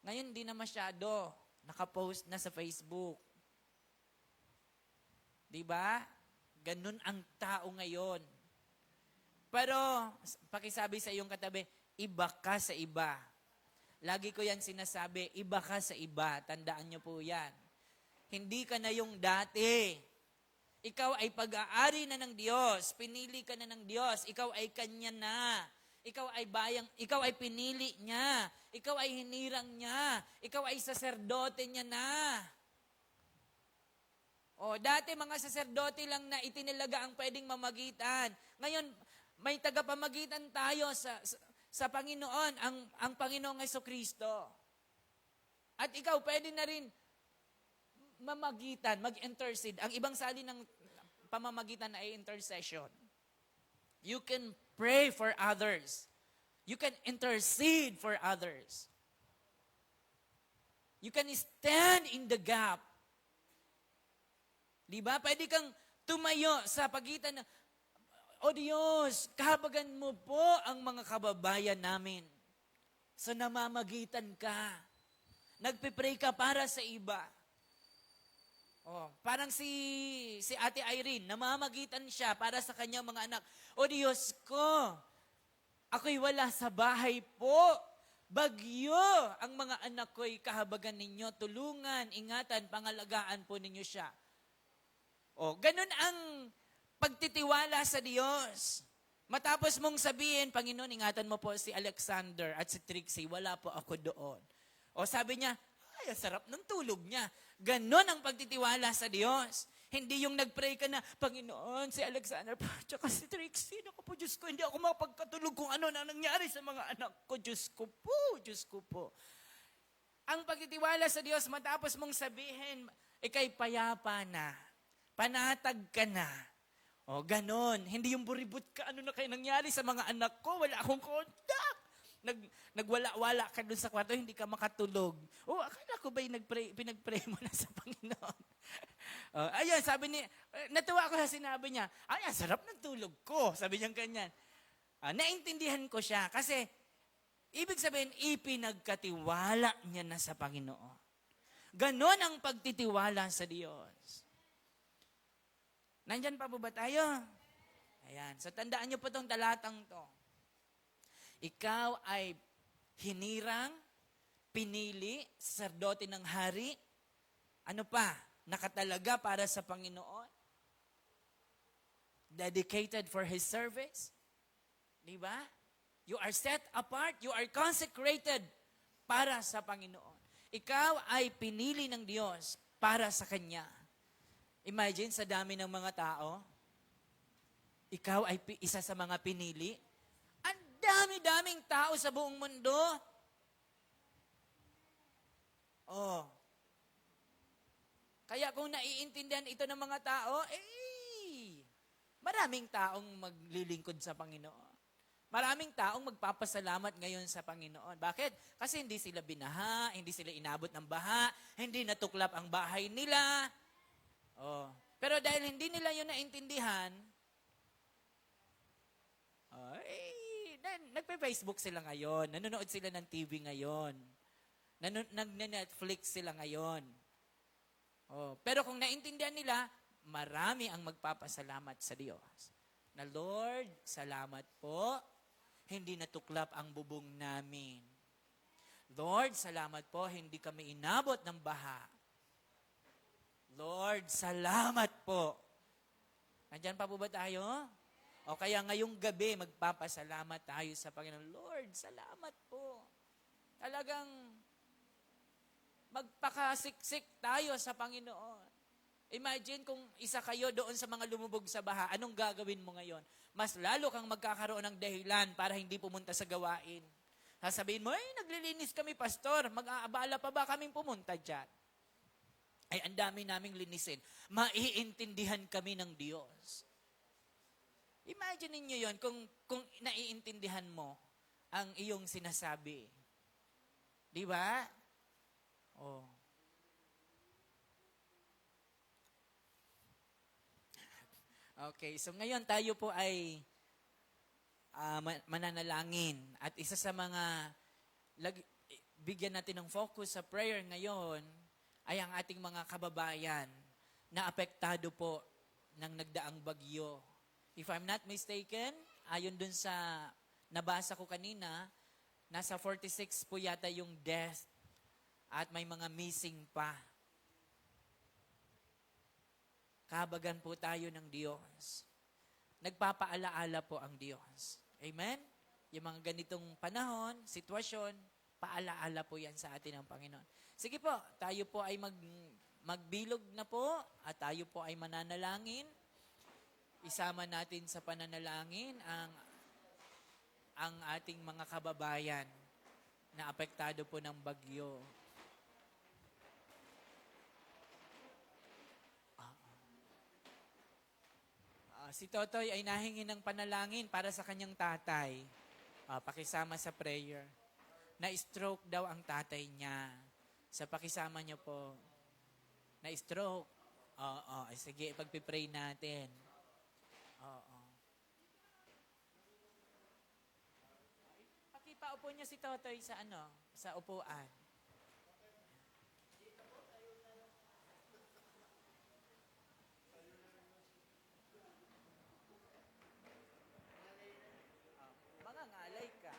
Ngayon, hindi na masyado. Nakapost na sa Facebook. Diba? Ganun ang tao ngayon. Pero, pakisabi sa iyong katabi, iba ka sa iba. Lagi ko yan sinasabi, iba ka sa iba. Tandaan niyo po yan. Hindi ka na yung dati. Ikaw ay pag-aari na ng Diyos. Pinili ka na ng Diyos. Ikaw ay Kanya na. Ikaw ay pinili niya. Ikaw ay hinirang niya. Ikaw ay saserdote niya na. O, dati mga saserdote lang na itinilaga ang pwedeng mamagitan. Ngayon, may tagapamagitan tayo sa Panginoon, ang Panginoong Jesucristo. At ikaw, pwede na rin mamagitan, mag-intercede. Ang ibang salin ng pamamagitan ay intercession. You can pray for others. You can intercede for others. You can stand in the gap. Diba? Pwede kang tumayo sa pagitan ng, O Diyos, kahabagan mo po ang mga kababayan namin. So namamagitan ka. Nagpipray ka para sa iba. Parang si Ate Irene, namamagitan siya para sa kanyang mga anak. O Diyos ko, ako'y wala sa bahay po. Bagyo ang mga anak ko'y kahabagan ninyo. Tulungan, ingatan, pangalagaan po ninyo siya. Ganun ang pagtitiwala sa Diyos. Matapos mong sabihin, Panginoon, ingatan mo po si Alexander at si Trixie, wala po ako doon. Sabi niya, ay, sarap ng tulog niya. Ganun ang pagtitiwala sa Diyos. Hindi yung nag-pray ka na, Panginoon, si Alexander po, tsaka si Trixie, naku po, Diyos ko, hindi ako makapagkatulog kung ano na nangyari sa mga anak ko. Diyos ko po. Ang pagtitiwala sa Diyos, matapos mong sabihin, ika'y payapa na. Panatag ka na. Ganon. Hindi yung buribot ka, ano na kayo nangyari sa mga anak ko, wala akong kontak. Nagwala-wala ka dun sa kwarto, hindi ka makatulog. Akala ko ba'y pinag-pray mo na sa Panginoon? Ayun, sabi ni, natuwa ako sa sinabi niya, ang sarap ng tulog ko. Sabi niya ganyan. Naintindihan ko siya kasi, ibig sabihin, ipinagkatiwala niya na sa Panginoon. Ganon ang pagtitiwala sa Diyos. Nandyan pa po ba tayo? Ayan. So, tandaan niyo po itong talatang to. Ikaw ay hinirang, pinili, saserdote ng hari. Ano pa? Nakatalaga para sa Panginoon. Dedicated for His service. Diba? You are set apart. You are consecrated para sa Panginoon. Ikaw ay pinili ng Diyos para sa Kanya. Imagine sa dami ng mga tao, ikaw ay isa sa mga pinili. Ang dami-daming tao sa buong mundo. Kaya kung naiintindihan ito ng mga tao, maraming taong maglilingkod sa Panginoon. Maraming taong magpapasalamat ngayon sa Panginoon. Bakit? Kasi hindi sila binaha, hindi sila inabot ng baha, hindi natuklap ang bahay nila. Pero dahil hindi nila yun naintindihan, nagpe-Facebook sila ngayon, nanonood sila ng TV ngayon, nag-Netflix sila ngayon. Pero kung naintindihan nila, marami ang magpapasalamat sa Diyos. Na Lord, salamat po, hindi natuklap ang bubong namin. Lord, salamat po, hindi kami inabot ng baha. Lord, salamat po. Nandyan pa po ba tayo? O kaya ngayong gabi, magpapasalamat tayo sa Panginoon. Lord, salamat po. Talagang magpakasiksik tayo sa Panginoon. Imagine kung isa kayo doon sa mga lumubog sa baha, anong gagawin mo ngayon? Mas lalo kang magkakaroon ng dahilan para hindi pumunta sa gawain. Sasabihin mo, naglilinis kami, pastor. Mag-aabala pa ba kaming pumunta dyan? Ang dami naming linisin. Maiintindihan kami ng Diyos. Imagine niyo yon kung naiintindihan mo ang iyong sinasabi. Di ba? Okay, so ngayon tayo po ay mananalangin. At isa sa mga bigyan natin ng focus sa prayer ngayon ay ang ating mga kababayan na apektado po ng nagdaang bagyo. If I'm not mistaken, ayon dun sa nabasa ko kanina, nasa 46 po yata yung death at may mga missing pa. kahabagan po tayo ng Diyos. Nagpapaalaala po ang Diyos. Amen? Yung mga ganitong panahon, sitwasyon, paalaala po yan sa atin ng Panginoon. Sige po, tayo po ay magbilog na po at tayo po ay mananalangin. Isama natin sa pananalangin ang ating mga kababayan na apektado po ng bagyo. Si Totoy ay nahingi ng panalangin para sa kanyang tatay. Pakisama sa prayer. Na-stroke daw ang tatay niya. Sa pakisama niyo po. Na-stroke. Oo. Sige, pagpipray natin. Oo. Pakipaupo niyo si Totoy sa upuan. Mga ngalay ka.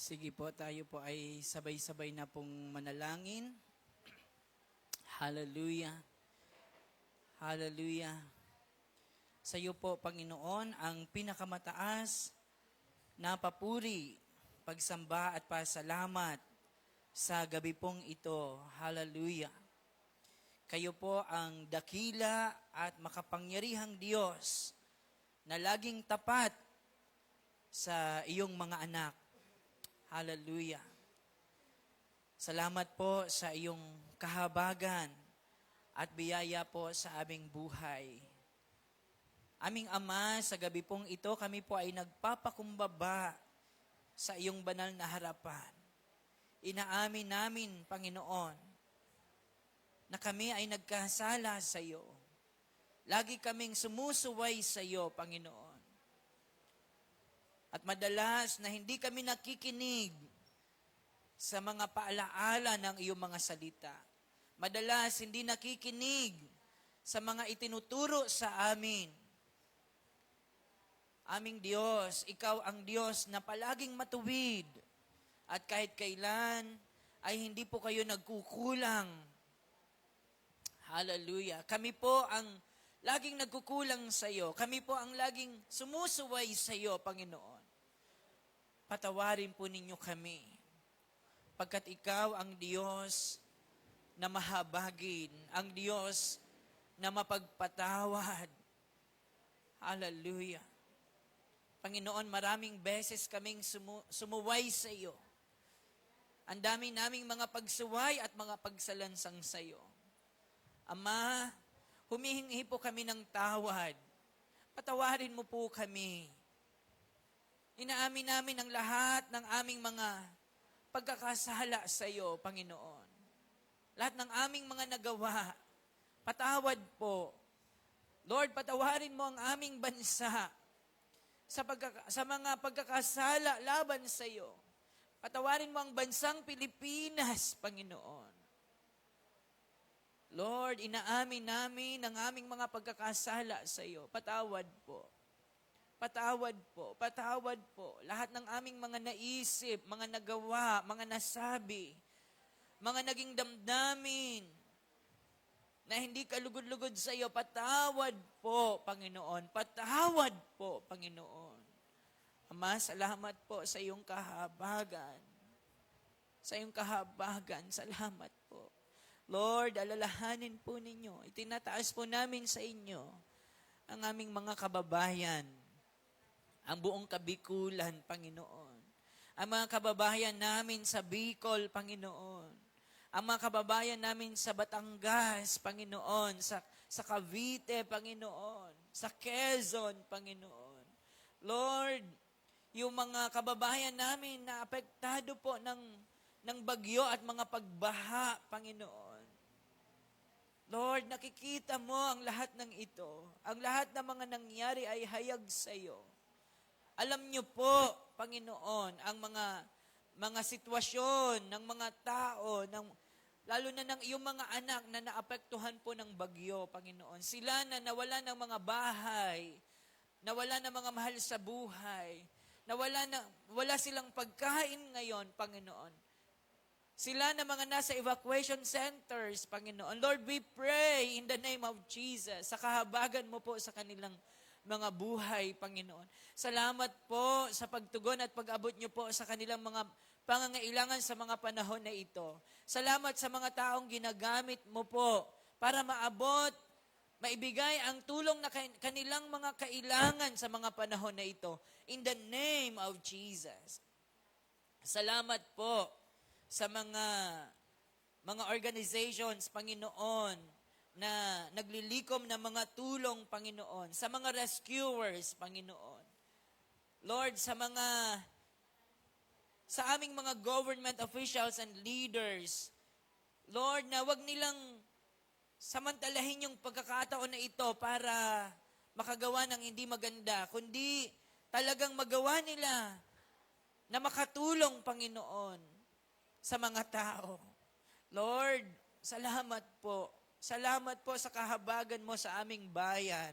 Sige po, tayo po ay sabay-sabay na pong manalangin. Hallelujah. Hallelujah. Sa iyo po, Panginoon, ang pinakamataas na papuri, pagsamba at pasalamat sa gabi pong ito. Hallelujah. Kayo po ang dakila at makapangyarihang Diyos na laging tapat sa iyong mga anak. Hallelujah. Salamat po sa iyong kahabagan at biyaya po sa aming buhay. Aming Ama, sa gabi pong ito, kami po ay nagpapakumbaba sa iyong banal na harapan. Inaamin namin, Panginoon, na kami ay nagkasala sa iyo. Lagi kaming sumusuway sa iyo, Panginoon. At madalas na hindi kami nakikinig sa mga paalaala ng iyong mga salita. Madalas hindi nakikinig sa mga itinuturo sa amin. Aming Diyos, ikaw ang Diyos na palaging matuwid at kahit kailan ay hindi po kayo nagkukulang. Hallelujah. Kami po ang laging nagkukulang sa iyo. Kami po ang laging sumusuway sa iyo, Panginoon. Patawarin po ninyo kami. Pagkat ikaw ang Diyos na mahabagin, ang Diyos na mapagpatawad. Hallelujah. Panginoon, maraming beses kaming sumuway sa iyo. Ang dami naming mga pagsuway at mga pagsalansang sa iyo. Ama, humihingi po kami ng tawad. Patawarin mo po kami. Inaamin namin ang lahat ng aming mga pagkakasala sa iyo, Panginoon. Lahat ng aming mga nagawa, patawad po. Lord, patawarin mo ang aming bansa sa mga pagkakasala laban sa iyo. Patawarin mo ang bansang Pilipinas, Panginoon. Lord, inaamin namin ang aming mga pagkakasala sa iyo. Patawad po. Patawad po, patawad po. Lahat ng aming mga naisip, mga nagawa, mga nasabi, mga naging damdamin na hindi kalugod-lugod sa iyo, patawad po, Panginoon. Patawad po, Panginoon. Ama, salamat po sa iyong kahabagan. Sa iyong kahabagan, salamat po. Lord, alalahanin po ninyo. Itinataas po namin sa inyo ang aming mga kababayan, ang buong Kabikulan, Panginoon. Ang mga kababayan namin sa Bicol, Panginoon. Ang mga kababayan namin sa Batangas, Panginoon. Sa Cavite, Panginoon. Sa Quezon, Panginoon. Lord, yung mga kababayan namin na apektado po ng bagyo at mga pagbaha, Panginoon. Lord, nakikita mo ang lahat ng ito. Ang lahat ng mga nangyari ay hayag sa iyo. Alam niyo po, Panginoon, ang mga sitwasyon ng mga tao, lalo na ng iyong mga anak na naapektuhan po ng bagyo, Panginoon. Sila na nawala ng mga bahay, nawala ng mga mahal sa buhay, wala silang pagkain ngayon, Panginoon. Sila na mga nasa evacuation centers, Panginoon. Lord, we pray in the name of Jesus, sa kahabagan mo po sa kanilang mga buhay, Panginoon. Salamat po sa pagtugon at pag-abot niyo po sa kanilang mga pangangailangan sa mga panahon na ito. Salamat sa mga taong ginagamit mo po para maabot, maibigay ang tulong na kanilang mga kailangan sa mga panahon na ito. In the name of Jesus. Salamat po sa mga organizations, Panginoon, na naglilikom ng mga tulong, Panginoon, sa mga rescuers, Panginoon. Lord, sa aming mga government officials and leaders, Lord, na wag nilang samantalahin yung pagkakataon na ito para makagawa ng hindi maganda, kundi talagang magawa nila na makatulong, Panginoon, sa mga tao. Lord, salamat po. Salamat po sa kahabagan mo sa aming bayan.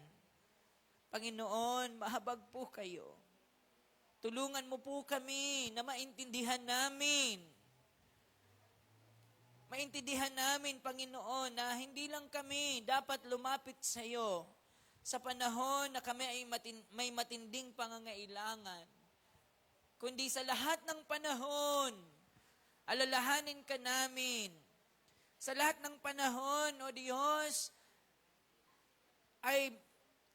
Panginoon, mahabag po kayo. Tulungan mo po kami na maintindihan namin. Maintindihan namin, Panginoon, na hindi lang kami dapat lumapit sa iyo sa panahon na kami ay may matinding pangangailangan, kundi sa lahat ng panahon, alalahanin ka namin. Sa lahat ng panahon, O Diyos, ay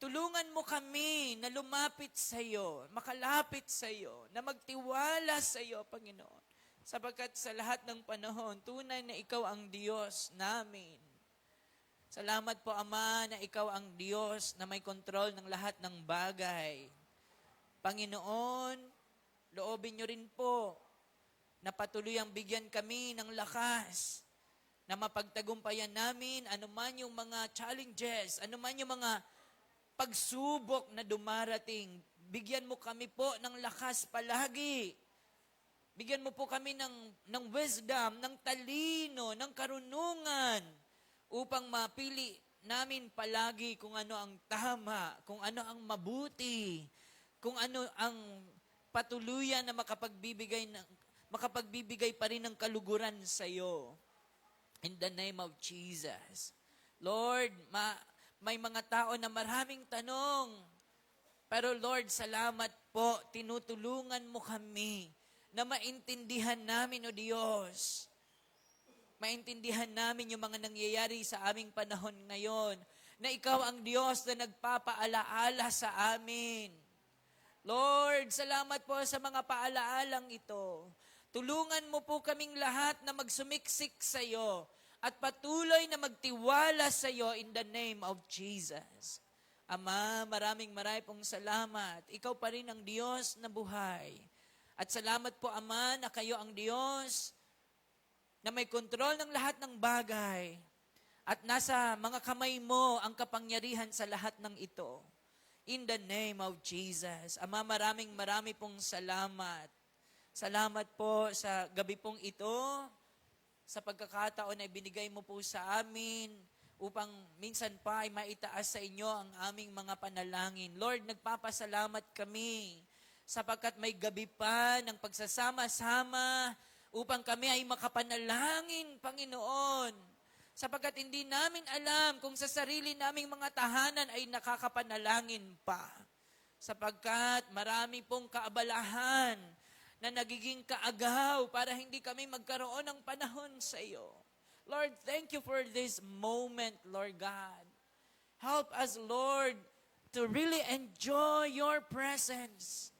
tulungan mo kami na lumapit sa iyo, makalapit sa iyo, na magtiwala sa iyo, Panginoon. Sapagkat sa lahat ng panahon, tunay na ikaw ang Diyos namin. Salamat po, Ama, na ikaw ang Diyos na may kontrol ng lahat ng bagay. Panginoon, loobin niyo rin po na patuloy ang bigyan kami ng lakas na mapagtagumpayan namin anuman yung mga challenges, anuman yung mga pagsubok na dumarating. Bigyan mo kami po ng lakas palagi. Bigyan mo po kami ng wisdom, ng talino, ng karunungan upang mapili namin palagi kung ano ang tama, kung ano ang mabuti, kung ano ang patuluyan na makapagbibigay pa rin ng kaluguran sa iyo. In the name of Jesus. Lord, may mga tao na maraming tanong. Pero Lord, salamat po, tinutulungan mo kami na maintindihan namin, O Diyos. Maintindihan namin yung mga nangyayari sa aming panahon ngayon, na ikaw ang Diyos na nagpapaalaala sa amin. Lord, salamat po sa mga paalaalang ito. Tulungan mo po kaming lahat na magsumiksik sa iyo at patuloy na magtiwala sa iyo in the name of Jesus. Ama, maraming pong salamat. Ikaw pa rin ang Diyos na buhay. At salamat po, Ama, na kayo ang Diyos na may kontrol ng lahat ng bagay at nasa mga kamay mo ang kapangyarihan sa lahat ng ito. In the name of Jesus. Ama, marami pong salamat. Salamat po sa gabi pong ito, sa pagkakataon na ibinigay mo po sa amin upang minsan pa ay maitaas sa inyo ang aming mga panalangin. Lord, nagpapasalamat kami sapagkat may gabi pa ng pagsasama-sama upang kami ay makapanalangin, Panginoon. Sapagkat hindi namin alam kung sa sarili naming mga tahanan ay nakakapanalangin pa. Sapagkat marami pong kaabalahan na nagiging kaagaw para hindi kami magkaroon ng panahon sa iyo. Lord, thank you for this moment, Lord God. Help us, Lord, to really enjoy your presence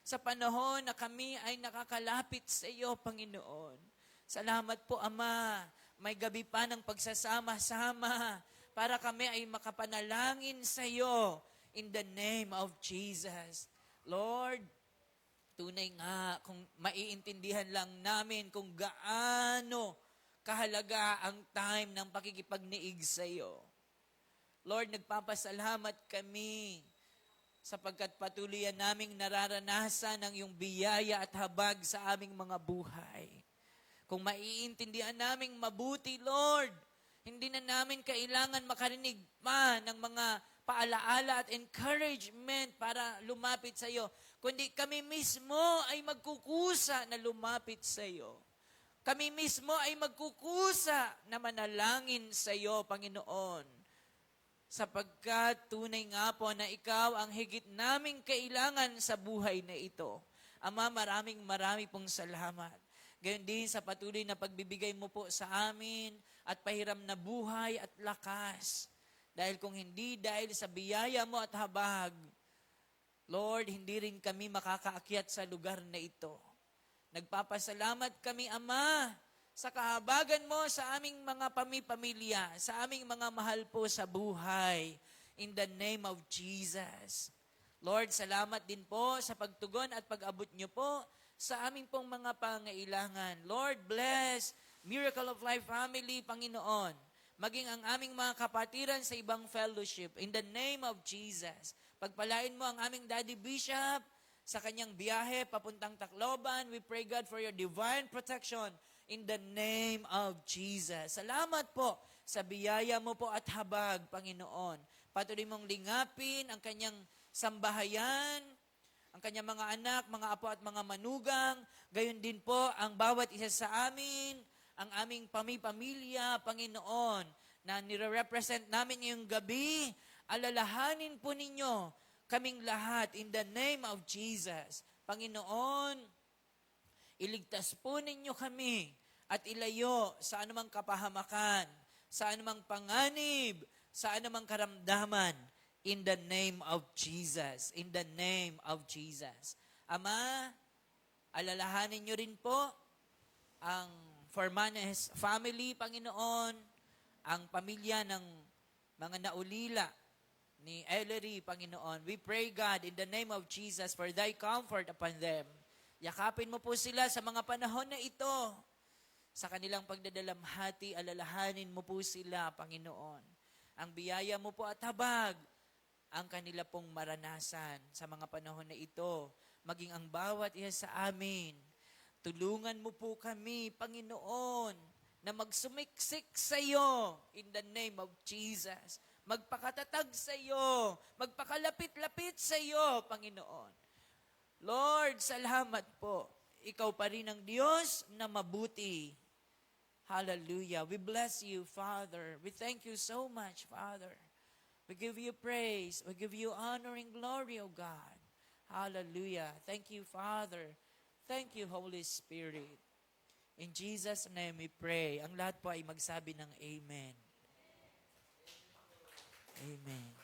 sa panahon na kami ay nakakalapit sa iyo, Panginoon. Salamat po, Ama. May gabi pa ng pagsasama-sama para kami ay makapanalangin sa iyo in the name of Jesus. Lord, tunay nga kung maiintindihan lang namin kung gaano kahalaga ang time ng pakikipagniig sa iyo. Lord, nagpapasalamat kami sapagkat patuloy naming nararanasan ang iyong biyaya at habag sa aming mga buhay. Kung maiintindihan naming mabuti, Lord, hindi na namin kailangan makarinig pa ng mga paalaala at encouragement para lumapit sa iyo, kundi kami mismo ay magkukusa na lumapit sa iyo. Kami mismo ay magkukusa na manalangin sa iyo, Panginoon. Sapagkat tunay nga po na ikaw ang higit naming kailangan sa buhay na ito. Ama, marami pong salamat. Gayon din sa patuloy na pagbibigay mo po sa amin at pahiram na buhay at lakas. Dahil kung hindi dahil sa biyaya mo at habag, Lord, hindi rin kami makakaakyat sa lugar na ito. Nagpapasalamat kami, Ama, sa kahabagan mo sa aming mga pamilya, sa aming mga mahal po sa buhay. In the name of Jesus. Lord, salamat din po sa pagtugon at pag-abot niyo po sa aming pong mga pangailangan. Lord, bless Miracle of Life Family, Panginoon. Maging ang aming mga kapatiran sa ibang fellowship. In the name of Jesus. Pagpalain mo ang aming Daddy Bishop sa kanyang biyahe papuntang Tacloban. We pray, God, for your divine protection in the name of Jesus. Salamat po sa biyaya mo po at habag, Panginoon. Patuloy mong lingapin ang kanyang sambahayan, ang kanyang mga anak, mga apo at mga manugang, gayon din po ang bawat isa sa amin, ang aming pamilya, Panginoon, na nire-represent namin ngayong gabi, alalahanin po ninyo kaming lahat in the name of Jesus. Panginoon, iligtas po ninyo kami at ilayo sa anumang kapahamakan, sa anumang panganib, sa anumang karamdaman, in the name of Jesus. In the name of Jesus. Ama, alalahanin nyo rin po ang Formanes family, Panginoon, ang pamilya ng mga naulila ni Ellery, Panginoon. We pray, God, in the name of Jesus, for thy comfort upon them. Yakapin mo po sila sa mga panahon na ito. Sa kanilang pagdadalamhati, alalahanin mo po sila, Panginoon. Ang biyaya mo po at habag, ang kanila pong maranasan sa mga panahon na ito, maging ang bawat isa sa amin. Tulungan mo po kami, Panginoon, na magsumiksik sa iyo in the name of Jesus. Magpakatatag sa iyo, magpakalapit-lapit sa iyo, Panginoon. Lord, salamat po. Ikaw pa rin ang Diyos na mabuti. Hallelujah. We bless you, Father. We thank you so much, Father. We give you praise. We give you honor and glory, O God. Hallelujah. Thank you, Father. Thank you, Holy Spirit. In Jesus' name we pray. Ang lahat po ay magsabi ng Amen. Amen.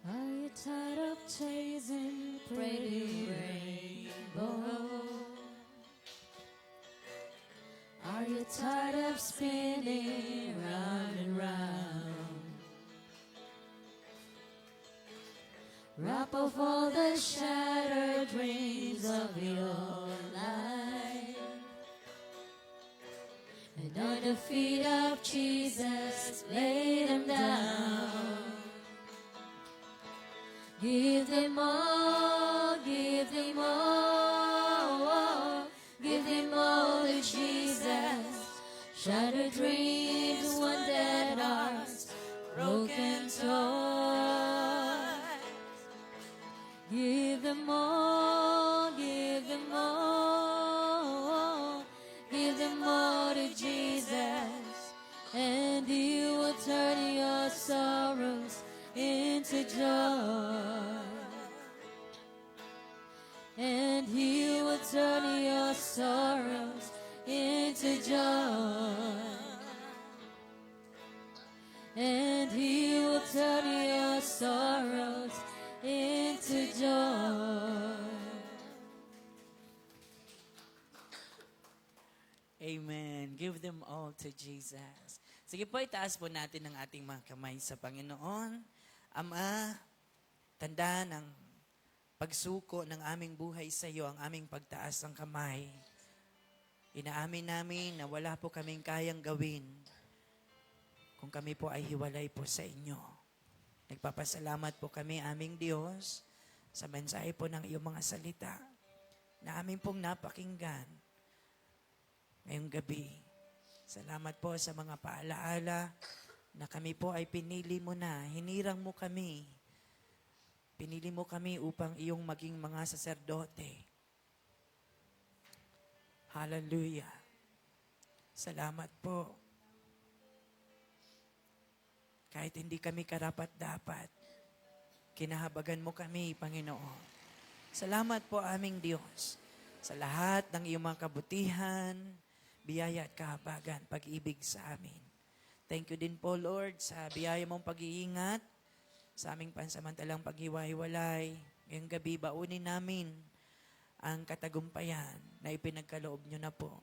Are you tired of chasing pretty rainbows? Are you tired of spinning round and round? Wrap up all the shattered dreams of your life, and on the feet of Jesus lay them down. Give them all, give them all, give them all to Jesus. Shattered dreams, one dead hearts, broken toys. Give them all, give them all, give them all to Jesus, and He will turn your sorrows into joy, and He will turn your sorrows into joy, and He will turn your sorrows into joy.
Amen. Give them all to Jesus. Sige po, itaas po natin ang ating mga kamay sa Panginoon. Ama, tandaan ang pagsuko ng aming buhay sa iyo, ang aming pagtaas ng kamay. Inaamin namin na wala po kaming kayang gawin kung kami po ay hiwalay po sa inyo. Nagpapasalamat po kami, aming Diyos, sa mensahe po ng iyong mga salita na amin pong napakinggan ngayong gabi. Salamat po sa mga paalaala na kami po ay pinili mo na, hinirang mo kami. Pinili mo kami upang iyong maging mga saserdote. Hallelujah. Salamat po. Kahit hindi kami karapat-dapat, kinahabagan mo kami, Panginoon.
Salamat po aming Diyos sa lahat ng iyong mga kabutihan, biyaya at kahabagan, pag-ibig sa amin. Thank you din po, Lord, sa biyaya mong pag-iingat, sa aming pansamantalang paghiwa-hiwalay. Ngayong gabi, baunin namin ang katagumpayan na ipinagkaloob nyo na po.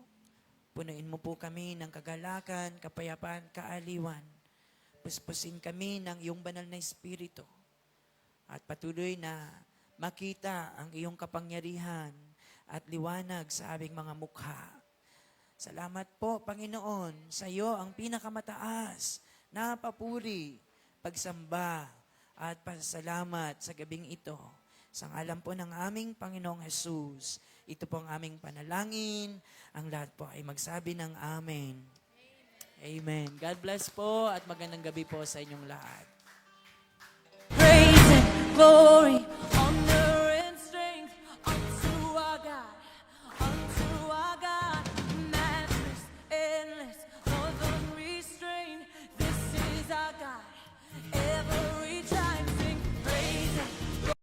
Punuin mo po kami ng kagalakan, kapayapaan, kaaliwan. Puspusin kami ng iyong banal na espiritu. At patuloy na makita ang iyong kapangyarihan at liwanag sa aming mga mukha. Salamat po, Panginoon, sa iyo ang pinakamataas na papuri, pagsamba at pasasalamat sa gabing ito. Sa ngalan po ng aming Panginoong Jesus, ito po ang aming panalangin. Ang lahat po ay magsabi ng Amen.
Amen. God bless po at magandang gabi po sa inyong lahat.
Praise and glory